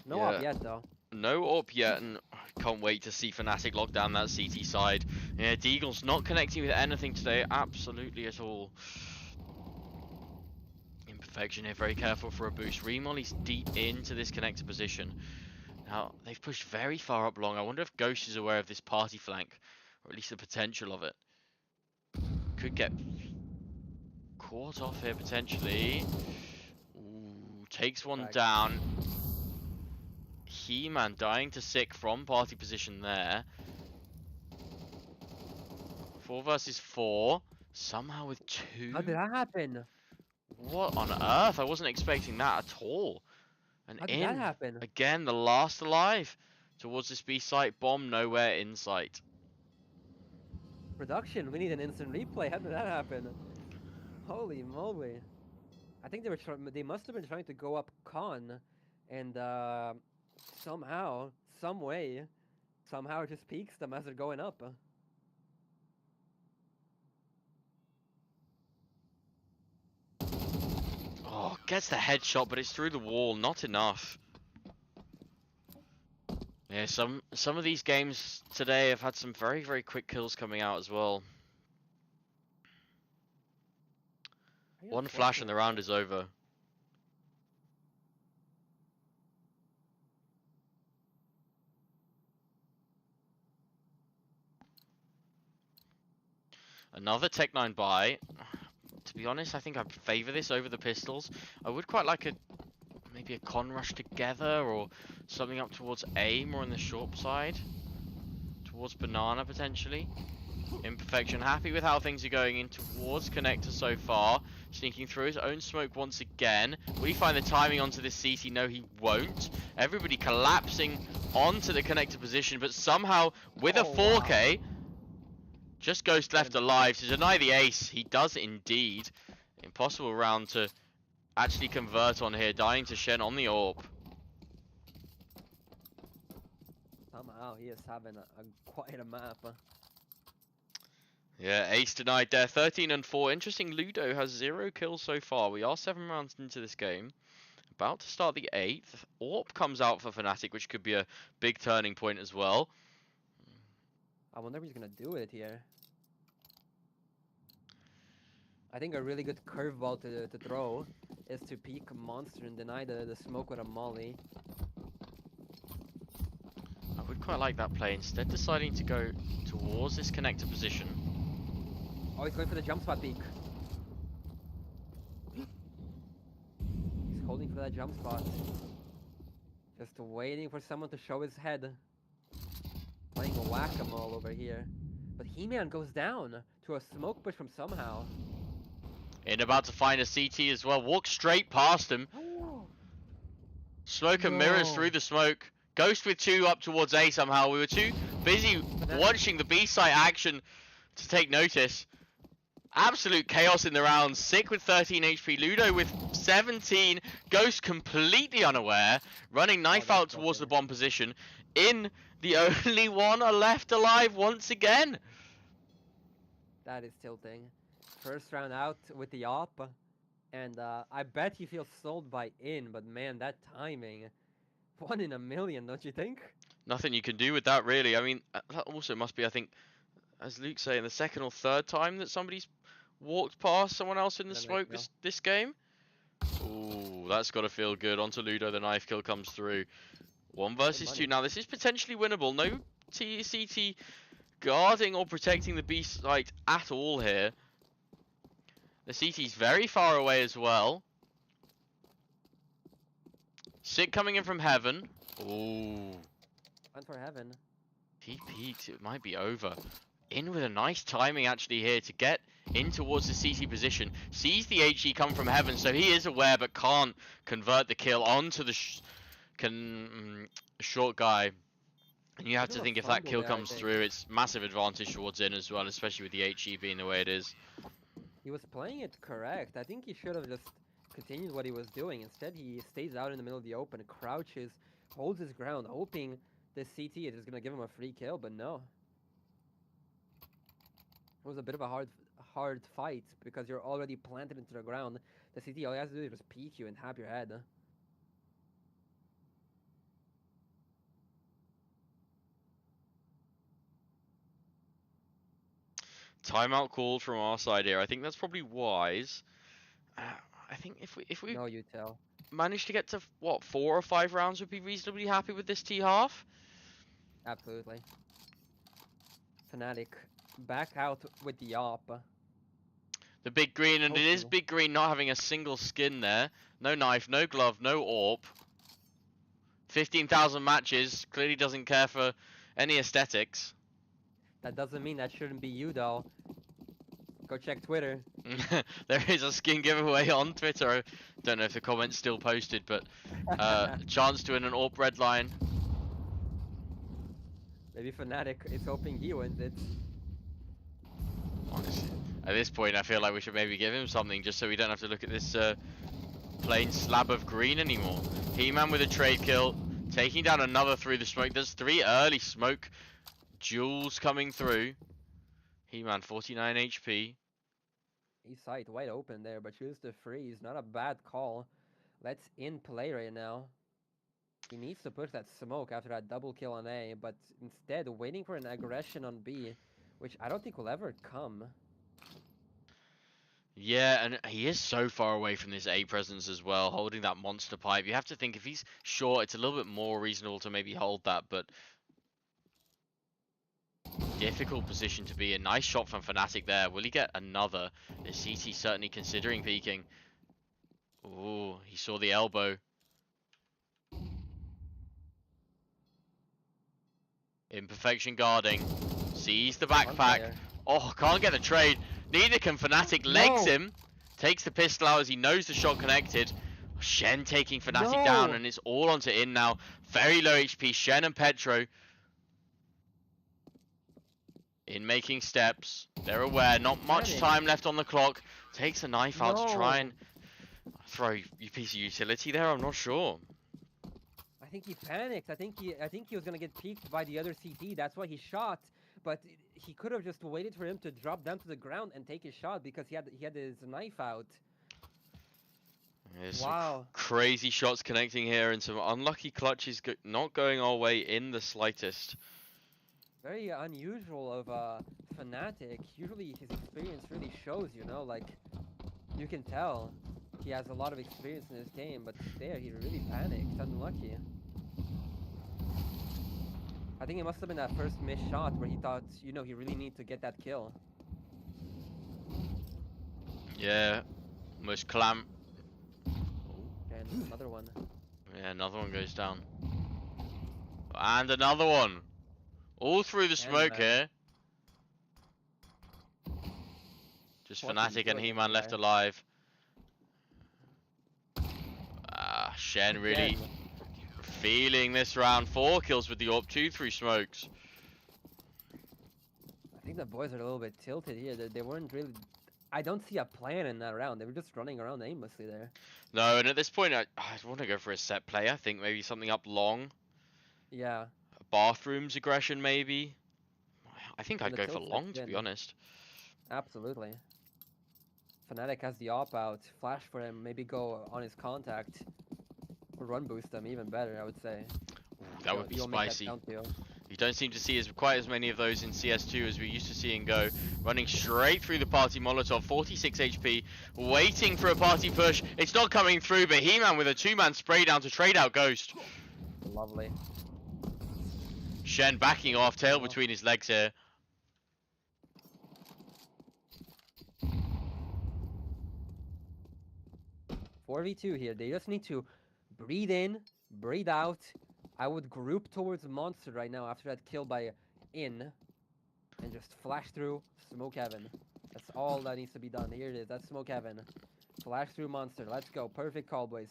No op yet, though. No op yet, and I can't wait to see Fnatic lock down that CT side. Yeah, Deagle's not connecting with anything today, absolutely at all. Imperfection here, very careful for a boost. Remolly's deep into this connector position. Now, they've pushed very far up long. I wonder if Ghost is aware of this party flank, or at least the potential of it. Could get caught off here, potentially. Ooh, takes one down. He-Man dying to sick from party position there. 4 versus 4. Somehow with 2. How did that happen? What on earth? I wasn't expecting that at all. And How did that happen? Again, the last alive. Towards this B site. Bomb nowhere in sight. Production, we need an instant replay. How did that happen? Holy moly. I think they must have been trying to go up con, and somehow, some way, it just peaks them as they're going up. Oh, gets the headshot, but it's through the wall. Not enough. Yeah, some of these games today have had some very, very quick kills coming out as well. One flash and the round is over. Another Tech-9 buy. To be honest, I think I favour this over the pistols. I would quite like maybe a con rush together or something up towards A, more on the short side. Towards banana, potentially. Imperfection happy with how things are going in towards connector so far. Sneaking through his own smoke once again. Will he find the timing onto this CT? No, he won't. Everybody collapsing onto the connector position, but somehow with a 4K, just Ghost left alive to deny the ace. He does indeed. Impossible round to actually convert on here, dying to Shen on the AWP. Somehow he is having quite a map. Yeah, ace denied there. 13 and 4. Interesting, Ludo has 0 kills so far. We are 7 rounds into this game. About to start the 8th. AWP comes out for Fnatic, which could be a big turning point as well. I wonder if he's gonna do it here. I think a really good curveball to throw is to peek Monster and deny the smoke with a molly. I would quite like that play. Instead deciding to go towards this connector position. Oh, he's going for the jump spot peek. He's holding for that jump spot. Just waiting for someone to show his head. Playing a whack-a-mole over here. But He-Man goes down to a smoke push from somehow. In about to find a CT as well. Walks straight past him. Smoke and mirrors through the smoke. Ghost with 2 up towards A somehow. We were too busy watching the B site action to take notice. Absolute chaos in the round. Sick with 13 HP. Ludo with 17. Ghost completely unaware. Running knife out towards the bomb position. In the only one left alive once again. That is tilting. First round out with the AWP. And I bet he feels sold by in, but man, that timing. 1 in a million, don't you think? Nothing you can do with that, really. I mean, that also must be, I think, as Luke's saying, the 2nd or 3rd time that somebody's walked past someone else in the smoke this game. Ooh, that's got to feel good. Onto Ludo, the knife kill comes through. 1 versus 2. Now, this is potentially winnable. No CT guarding or protecting the B site at all here. The CT's very far away as well. Sick coming in from heaven. Ooh. Went for heaven. He peeks, it might be over. In with a nice timing actually here to get in towards the CT position. Sees the HE come from heaven, so he is aware but can't convert the kill onto the short guy. And you have to think if that kill comes through, it's massive advantage towards in as well, especially with the HE being the way it is. He was playing it correct. I think he should have just continued what he was doing. Instead, he stays out in the middle of the open, crouches, holds his ground, hoping this CT is going to give him a free kill, but no. It was a bit of a hard fight because you're already planted into the ground. The CT, all you have to do is just peek you and tap your head. Timeout called from our side here. I think that's probably wise. I think if we no, you tell. manage to get to what 4 or 5 rounds, we'd be reasonably happy with this T half. Absolutely. Fnatic back out with the AWP. The big green, and it is big green not having a single skin there. No knife, no glove, no AWP. 15,000 matches. Clearly doesn't care for any aesthetics. That doesn't mean that shouldn't be you, though. Go check Twitter. There is a skin giveaway on Twitter. I don't know if the comment's still posted, but chance to win an AWP red line. Maybe Fnatic is hoping he wins it. Honestly, at this point, I feel like we should maybe give him something just so we don't have to look at this plain slab of green anymore. He-Man with a trade kill, taking down another through the smoke. There's 3 early smoke jewels coming through. He-Man 49 HP. East side wide open there, but choose the freeze. Not a bad call. Let's in play right now. He needs to push that smoke after that double kill on A, but instead waiting for an aggression on B, which I don't think will ever come. Yeah, and he is so far away from this A presence as well, holding that monster pipe. You have to think if he's short, it's a little bit more reasonable to maybe hold that, but difficult position to be in. Nice shot from Fnatic there. Will he get another? Is CT certainly considering peeking? Ooh, he saw the elbow. Imperfection guarding. Sees the backpack. Oh, can't get the trade. Neither can Fnatic. Legs him. Takes the pistol out as he knows the shot connected. Shen taking Fnatic down, and it's all onto in now. Very low HP. Shen and Petro. In making steps. They're aware. Not much time left on the clock. Takes a knife out to try and throw a piece of utility there. I'm not sure. I think he panicked. I think he was gonna get peeked by the other CT. That's why he shot. But he could have just waited for him to drop down to the ground and take his shot because he had his knife out. There's wow. Some crazy shots connecting here and some unlucky clutches not going our way in the slightest. Very unusual of Fnatic. Usually his experience really shows, you know, like you can tell he has a lot of experience in this game, but there he really panicked. Unlucky. I think it must have been that first missed shot where he thought, you know, he really needed to get that kill. Yeah, almost clamp. And another one. Yeah, another one goes down. And another one. All through the smoke here. Just Fnatic and He-Man left alive. Shen really feeling this round. 4 kills with the AWP, 2 through smokes. I think the boys are a little bit tilted here. They weren't really... I don't see a plan in that round. They were just running around aimlessly there. No, and at this point, I want to go for a set play. I think maybe something up long. Yeah. Bathrooms aggression, maybe. I think I'd go for long, to be honest. Absolutely. Fnatic has the op out. Flash for him. Maybe go on his contact. Or run boost them even better, I would say. Ooh, that would be spicy. You don't seem to see quite as many of those in CS2 as we used to see in Go. Running straight through the party Molotov, 46 HP, waiting for a party push. It's not coming through, but He-Man with a 2-man spray down to trade out Ghost. Lovely. Shen backing off, tail between his legs here. $4v2 here. They just need to breathe in, breathe out. I would group towards Monster right now after that kill by In. And just flash through, smoke heaven. That's all that needs to be done. Here it is. That's smoke heaven. Flash through Monster. Let's go. Perfect call, boys.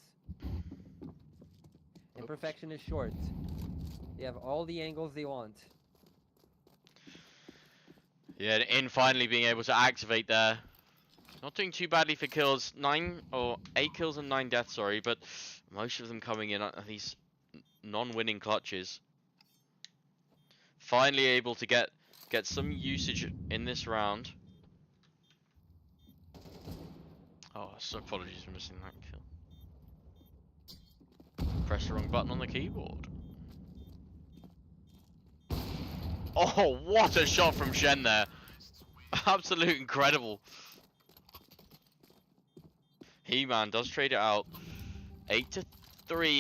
Imperfection is short. They have all the angles they want. Yeah, In finally being able to activate there. Not doing too badly for kills. 8 kills and 9 deaths, sorry, but most of them coming in at these non-winning clutches. Finally able to get some usage in this round. Oh, so apologies for missing that kill. Press the wrong button on the keyboard. Oh, what a shot from Shen there. Absolute incredible. He-Man does trade it out. 8-3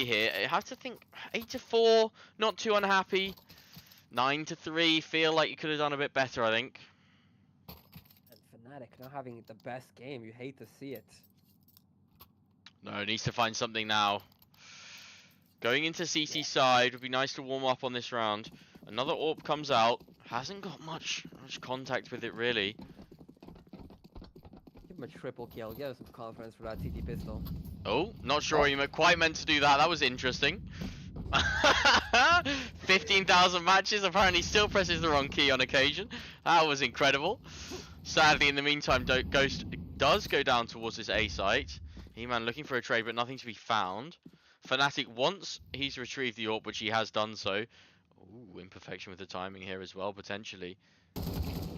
here. I have to think 8-4, not too unhappy. 9-3, feel like you could have done a bit better, I think. And Fnatic not having the best game, you hate to see it. No, needs to find something now. Going into CT side would be nice to warm up on this round. Another AWP comes out. Hasn't got much contact with it, really. Give him a triple kill. Give us some confidence for that TT pistol. Oh, not sure you quite meant to do that. That was interesting. 15,000 matches. Apparently still presses the wrong key on occasion. That was incredible. Sadly, in the meantime, Ghost does go down towards this A site. He-Man looking for a trade, but nothing to be found. Fnatic, once he's retrieved the AWP, which he has done so. Ooh, imperfection with the timing here as well, potentially.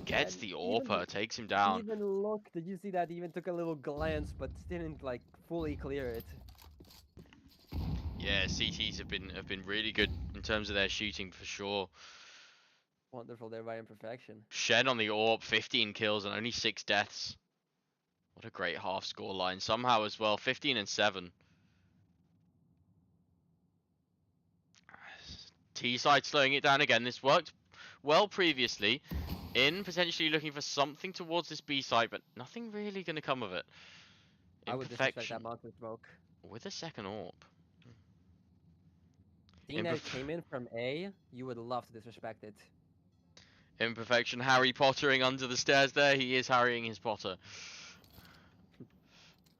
gets And the even AWPer, takes him down. even look, did you see that? Even took a little glance, but didn't like fully clear it. Yeah, CTs have been really good in terms of their shooting for sure. Wonderful there by Imperfection. Shen on the AWP, 15 kills and only 6 deaths. What a great half score line. Somehow as well, 15 and 7. T-side slowing it down again. This worked well previously. In potentially looking for something towards this B side, but nothing really going to come of it. I would disrespect that Imperfection monster smoke. with a second AWP. Seeing that it came in from A, you would love to disrespect it. Imperfection Harry Pottering under the stairs there. He is harrying his Potter.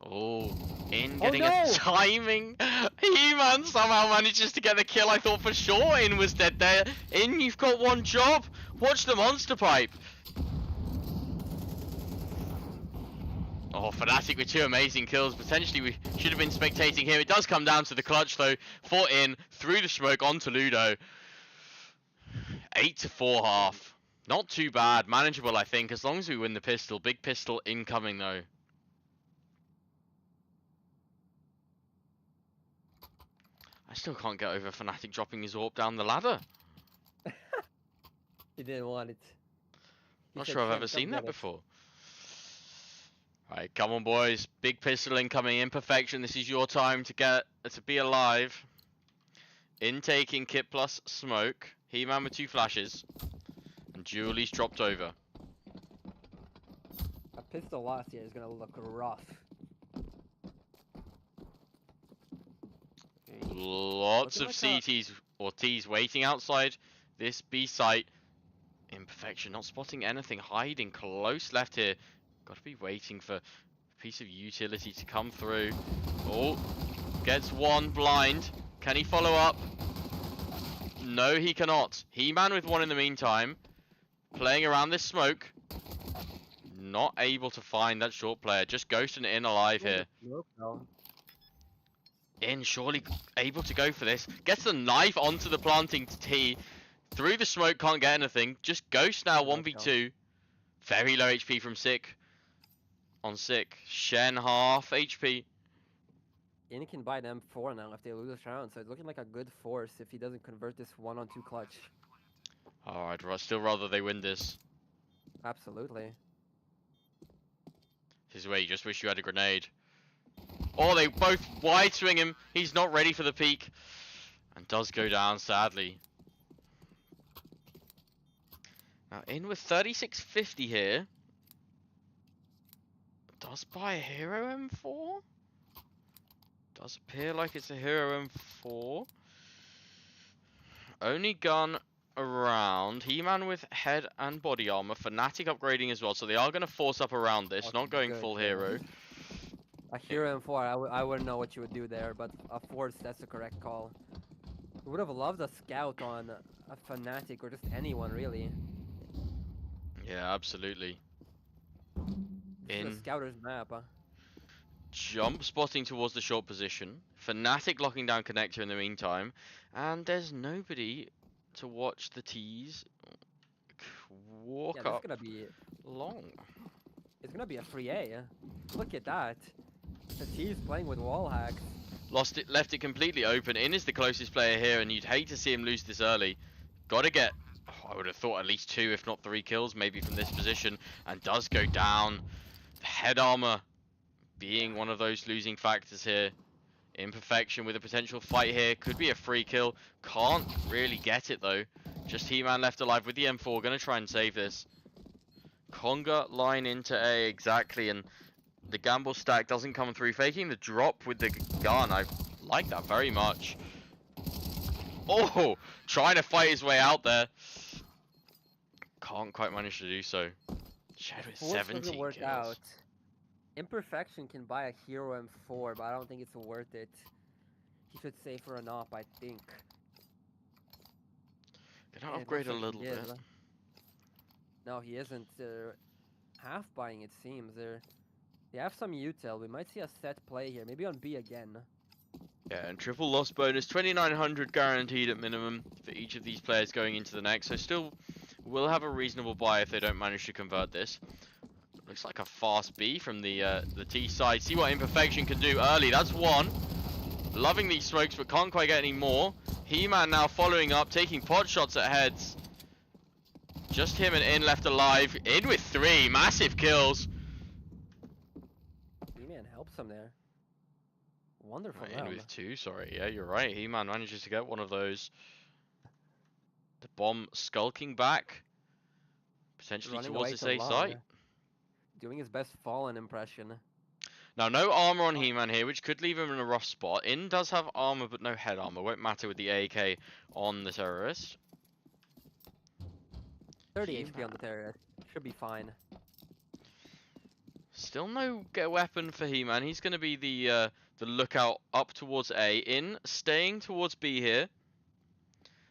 Oh, in getting a timing. He-Man somehow manages to get the kill. I thought for sure In was dead there. In, you've got one job. Watch the monster pipe. Oh, Fnatic with 2 amazing kills. Potentially we should have been spectating here. It does come down to the clutch though. For In, through the smoke onto Ludo. 8 to 4 half. Not too bad. Manageable, I think, as long as we win the pistol. Big pistol incoming though. I still can't get over Fnatic dropping his AWP down the ladder. He didn't want it. Not sure I've ever seen that before. Alright, come on boys. Big pistol incoming. Imperfection. This is your time to be alive. In taking kit plus smoke. He-Man with 2 flashes. And Julie's dropped over. A pistol last year is gonna look rough. Lots of CTs or Ts waiting outside this B site. Imperfection not spotting anything, hiding close left here. Got to be waiting for a piece of utility to come through. Oh, gets one blind. Can he follow up? No, he cannot. He-Man with 1 in the meantime. Playing around this smoke. Not able to find that short player. Just ghosting In alive here. In surely able to go for this. Gets the knife onto the planting T. Through the smoke, can't get anything. Just ghost now, 1v2. Very low HP from Sick. On Sick. Shen half HP. In can buy them 4 now if they lose this round, so it's looking like a good force if he doesn't convert this 1-on-2 clutch. Alright, still rather they win this. Absolutely. This is where you just wish you had a grenade. Oh, they both wide swing him. He's not ready for the peak. And does go down, sadly. Now, In with 3650 here. Does buy a Hero M4? Does appear like it's a Hero M4. Only gun around. He-Man with head and body armor. Fnatic upgrading as well, so they are going to force up around this. Not going full hero. A Hero M4, I wouldn't know what you would do there, but a force, that's the correct call. We would have loved a scout on a Fnatic or just anyone, really. Yeah, absolutely. This is a scouter's map. Jump spotting towards the short position. Fnatic locking down connector in the meantime. And there's nobody to watch the T's walk up gonna be long. It's gonna be a free A. Look at that. The T's playing with wall hacks. Left it completely open. In is the closest player here, and you'd hate to see him lose this early. Gotta get, I would have thought at least 2, if not 3 kills, maybe from this position. And does go down. The head armor being one of those losing factors here. Imperfection with a potential fight here. Could be a free kill. Can't really get it though. Just He-Man left alive with the M4. Gonna try and save this. Conga line into A exactly, and the gamble stack doesn't come through. Faking the drop with the gun. I like that very much. Oh, trying to fight his way out there. Can't quite manage to do so. Shed with 17 work kills. Out. Imperfection can buy a Hero M4, but I don't think it's worth it. He should save for an op, I think. Can I upgrade a little bit? No, he isn't. Half buying, it seems. They have some util. We might see a set play here. Maybe on B again. Yeah, and triple loss bonus. 2,900 guaranteed at minimum for each of these players going into the next. So still will have a reasonable buy if they don't manage to convert this. Looks like a fast B from the T side. See what Imperfection can do early. That's one. Loving these smokes, but can't quite get any more. He-Man now following up, taking pot shots at heads. Just him and In left alive. In with 3. Massive kills. He-Man helps him there. Wonderful Right, in round. with 2, sorry. Yeah, you're right. He-Man manages to get one of those. The bomb skulking back. Potentially Running towards away the too safe long. site. Doing his best Fallen impression. Now, no armor on He-Man here, which could leave him in a rough spot. In does have armor, but no head armor. Won't matter with the AK on the terrorist. 30 HP on the terrorist. Should be fine. Still no get weapon for He-Man. He's going to be the lookout up towards A. In staying towards B here.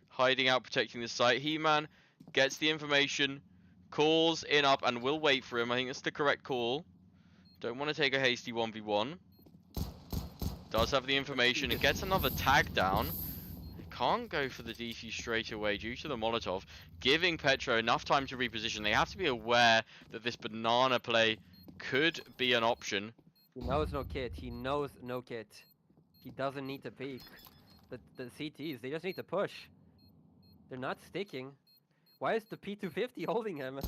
Hiding out, protecting the site. He-Man gets the information, calls In up, and will wait for him. I think that's the correct call. Don't want to take a hasty 1v1. Does have the information and gets another tag down. Can't go for the defuse straight away due to the Molotov, giving Petro enough time to reposition. They have to be aware that this banana play could be an option. He knows no kit. He knows no kit. He doesn't need to peek. The CTs, they just need to push. They're not sticking. Why is the P250 holding him?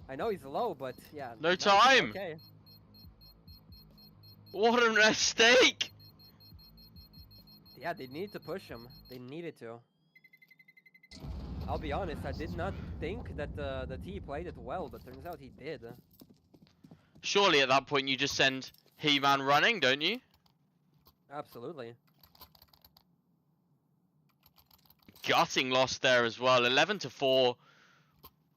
I know he's low, but yeah. No time! Okay. What a mistake! Yeah, they needed to push him. They needed to. I'll be honest, I did not think that the T played it well, but turns out he did. Surely at that point you just send He-Man running, don't you? Absolutely. Gutting loss there as well. 11-4.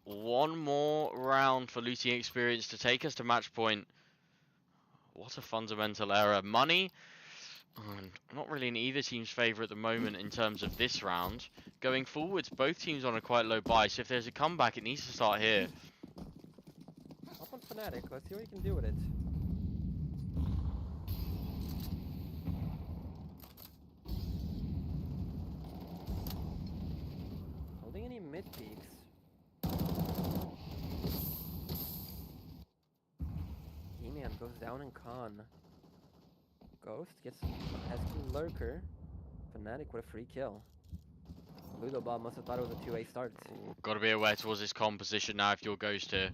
One more round for looting experience to take us to match point. What a fundamental error. Money, not really in either team's favour at the moment in terms of this round. Going forwards, both teams on a quite low buy, so if there's a comeback, it needs to start here. Up on Fnatic, let's see what you can do with it. Holding any mid peaks. He-Man goes down in con. Ghost gets a pesky lurker. Fnatic with a free kill. Ludobob must have thought it was a 2A start. Got to be aware towards this composition now if you're Ghost here.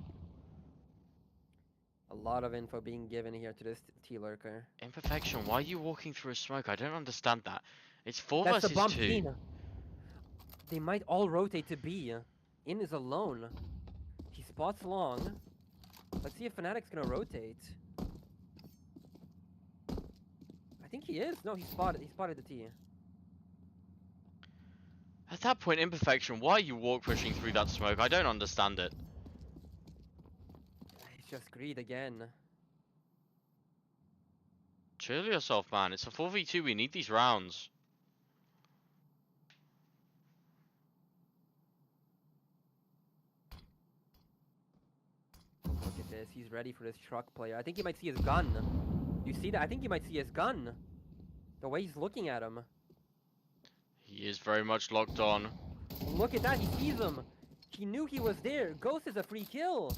A lot of info being given here to this T-lurker. Imperfection, why are you walking through a smoke? I don't understand that. It's 4 That's the versus bomb 2. Tina. They might all rotate to B. In is alone. He spots long. Let's see if Fnatic's gonna rotate. I think he is. No, he spotted the T. At that point, Imperfection, why are you walk pushing through that smoke? I don't understand it. It's just greed again. Chill yourself, man. It's a 4v2. We need these rounds. Look at this. He's ready for this truck player. I think he might see his gun. You see that? I think he might see his gun. The way he's looking at him. He is very much locked on. Look at that. He sees him. He knew he was there. Ghost is a free kill.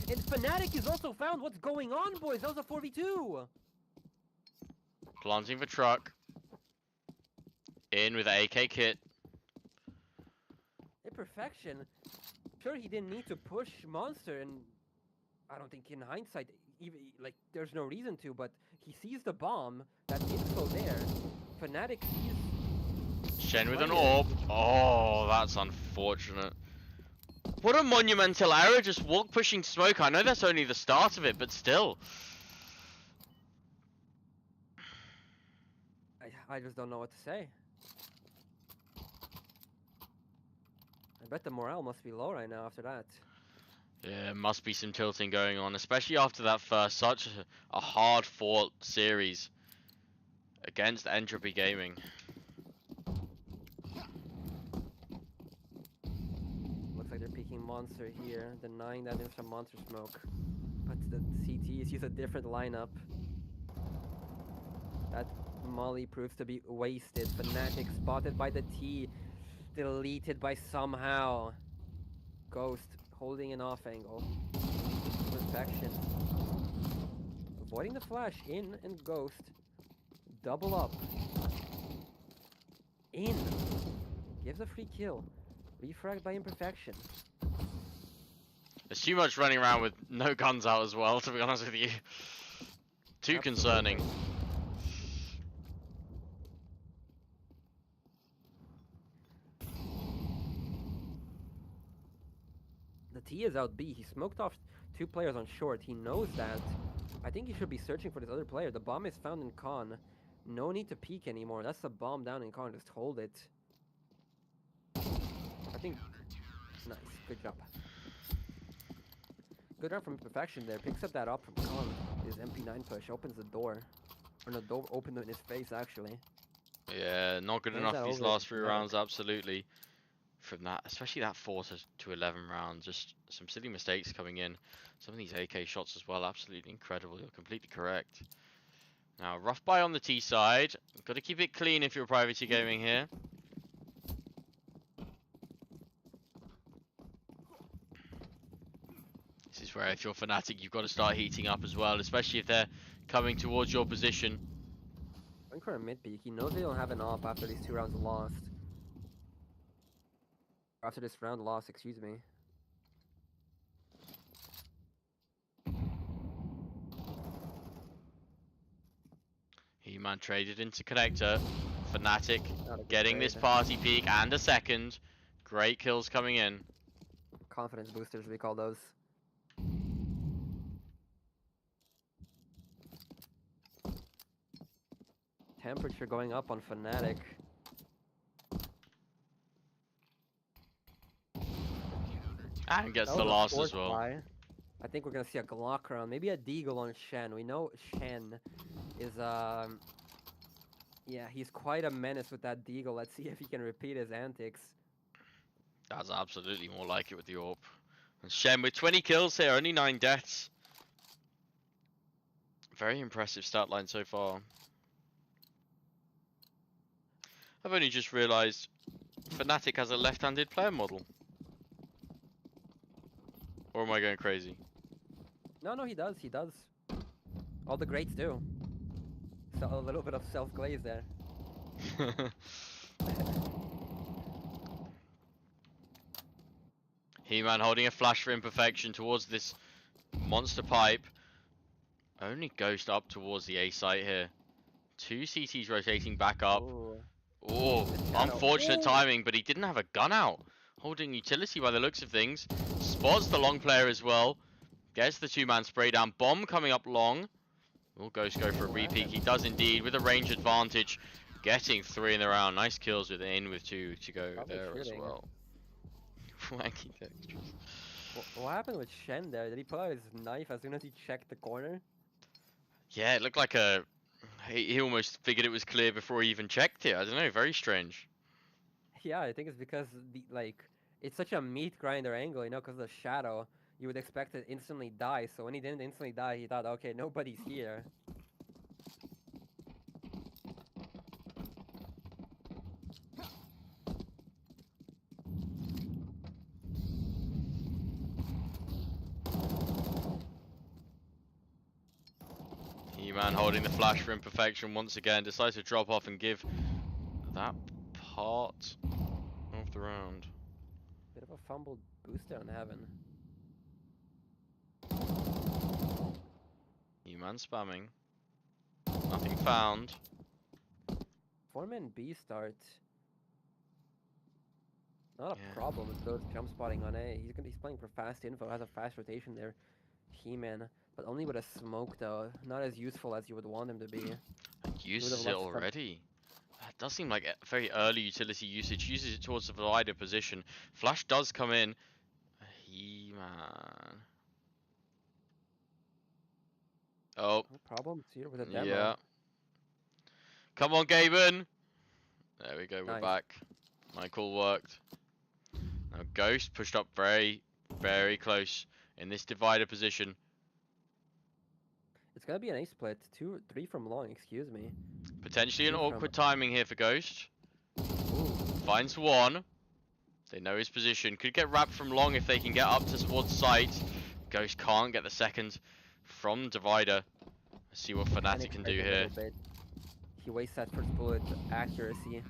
And Fnatic has also found what's going on, boys. That was a 4v2. Planting the truck. In with the AK kit. Imperfection. Sure, he didn't need to push Monster, and I don't think in hindsight, even like there's no reason to. But he sees the bomb. That info there. Fnatic sees. Shen with an orb. Oh, that's unfortunate. What a monumental error, just walk pushing smoke. I know that's only the start of it, but still. I just don't know what to say. I bet the morale must be low right now after that. Yeah, must be some tilting going on, especially after that first, such a hard-fought series against Entropy Gaming. Looks like they're peeking Monster here, denying that there's some Monster smoke. But the CTs use a different lineup. That Molly proves to be wasted. Fnatic spotted by the T, deleted by somehow. Ghost holding an off angle. Perfection. Avoiding the flash in and Ghost. Double up. In. Gives a free kill. Refrag by Imperfection. There's too much running around with no guns out as well, to be honest with you. Too concerning. The T is out B. He smoked off 2 players on short. He knows that. I think he should be searching for this other player. The bomb is found in con. No need to peek anymore. That's the bomb down in con. Just hold it. I think... Nice. Good job. Good run from Perfection there. Picks up that op from con. His MP9 push. Opens the door. Or no, door opened in his face, actually. Yeah, not good Hands enough that these over last 3 to rounds, absolutely. From that, especially that 4 to 11 round, just some silly mistakes coming in. Some of these AK shots as well, absolutely incredible. You're completely correct. Now, rough buy on the T side. Got to keep it clean if you're privacy gaming here. This is where if you're Fnatic, you've got to start heating up as well, especially if they're coming towards your position. Going for a mid peek. He knows they don't have an op after these 2 rounds lost. After this round lost, excuse me. He-Man traded into connector. Fnatic getting this trade. party peak and a second. Great kills coming in. Confidence boosters, we call those. Temperature going up on Fnatic. And gets That the was a loss force as well. buy. I think we're gonna see a Glock round, maybe a Deagle on Shen. We know Shen is yeah, he's quite a menace with that Deagle. Let's see if he can repeat his antics. That's absolutely more like it with the AWP. And Shen with 20 kills here, only 9 deaths. Very impressive stat line so far. I've only just realised Fnatic has a left-handed player model. Or am I going crazy? No, he does. He does. All the greats do. So a little bit of self-glaze there. He-Man holding a flash for Imperfection towards this monster pipe. Only Ghost up towards the A site here. 2 CTs rotating back up. Ooh. Oh, unfortunate timing, but he didn't have a gun out. Holding utility by the looks of things. Spots the long player as well. Gets the 2-man spray down. Bomb coming up long. Will Ghost go for a repeat? He does indeed with a range advantage. Getting 3 in the round. Nice kills with 2 to go there as well. Wanky textures. What happened with Shen there? Did he pull out his knife as soon as he checked the corner? Yeah, it looked like he almost figured it was clear before he even checked it. I don't know, very strange. Yeah, I think it's because it's such a meat grinder angle, you know, because of the shadow. You would expect it instantly die. So when he didn't instantly die, he thought, okay, nobody's here. He-Man holding the flash for Imperfection once again. Decides to drop off and give that part of the round. Bit of a fumbled boost down heaven. He-Man spamming. Nothing found. 4-man B start. Not a problem with those jump spotting on A. He's playing for fast info, has a fast rotation there. He-Man, but only with a smoke though. Not as useful as you would want him to be. Uses it already. That does seem like a very early utility usage. Uses it towards the wider position. Flash does come in. He-Man. Oh. No problem here with a demo. Yeah. Come on, Gaben. There we go. We're Nice. back. My call worked. Now Ghost pushed up very, very close in this divider position. It's gonna be an A split. 3 from long, excuse me. Potentially an 2 awkward from... timing here for Ghost. Ooh. Finds one. They know his position. Could get wrapped from long if they can get up towards site. Ghost can't get the second from Divider. Let's see what Fnatic can do Panic a here. little bit. He wastes that first bullet accuracy.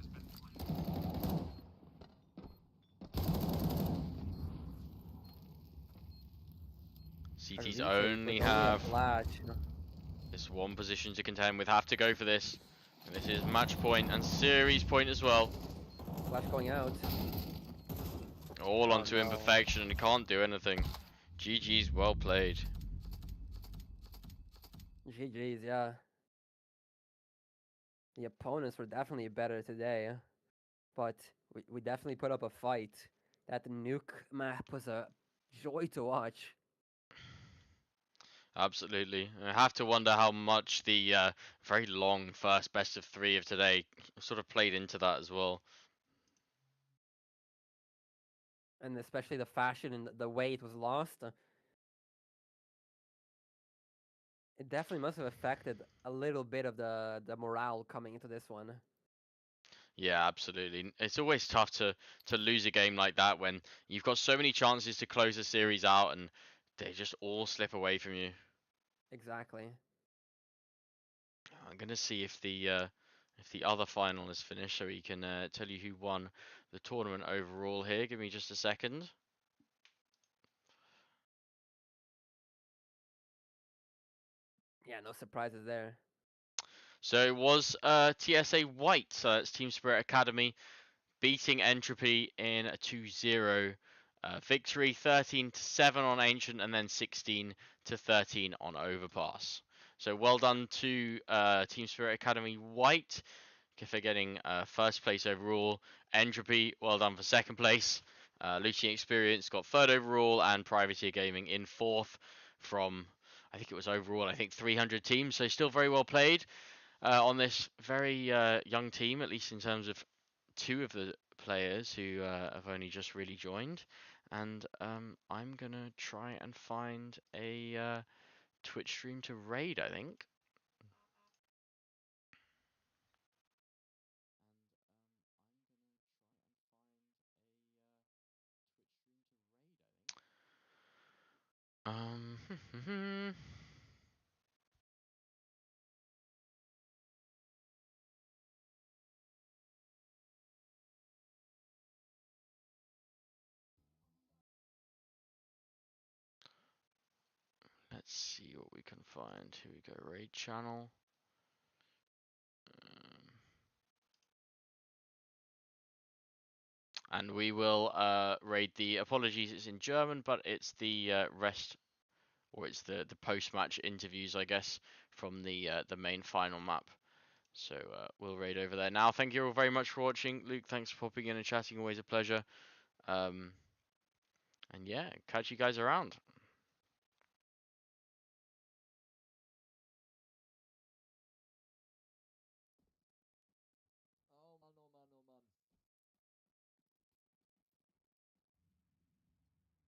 CT's Reach it only with only a have flash. this one position to contend with. Have to go for this. And this is match point and series point as well. Flash going out. All Oh, onto no. imperfection and he can't do anything. GG's, well played. GG's, yeah. The opponents were definitely better today, but we definitely put up a fight. That nuke map was a joy to watch. Absolutely. I have to wonder how much the very long first best of 3 of today sort of played into that as well. And especially the fashion and the way it was lost. It definitely must have affected a little bit of the morale coming into this one. Yeah, absolutely. It's always tough to lose a game like that when you've got so many chances to close the series out and they just all slip away from you. Exactly. I'm gonna see if the other final is finished so we can tell you who won the tournament overall here. Give me just a second. Yeah, no surprises there. So it was TSA White, so it's Team Spirit Academy, beating Entropy in a 2-0 victory, 13-7 on Ancient, and then 16-13 on Overpass. So well done to Team Spirit Academy White for getting first place overall. Entropy, well done for second place. Lucian Experience got third overall, and Privateer Gaming in fourth from, I think it was overall, I think 300 teams, so still very well played on this very young team, at least in terms of two of the players who have only just really joined. And I'm gonna try and find a Twitch stream to raid, I think. Um, let's see what we can find. Here we go, raid channel. And we will raid the apologies. It's in German, but it's the rest, or it's the post-match interviews, I guess, from the main final map. So we'll raid over there now. Thank you all very much for watching. Luke, thanks for popping in and chatting. Always a pleasure. And yeah, catch you guys around.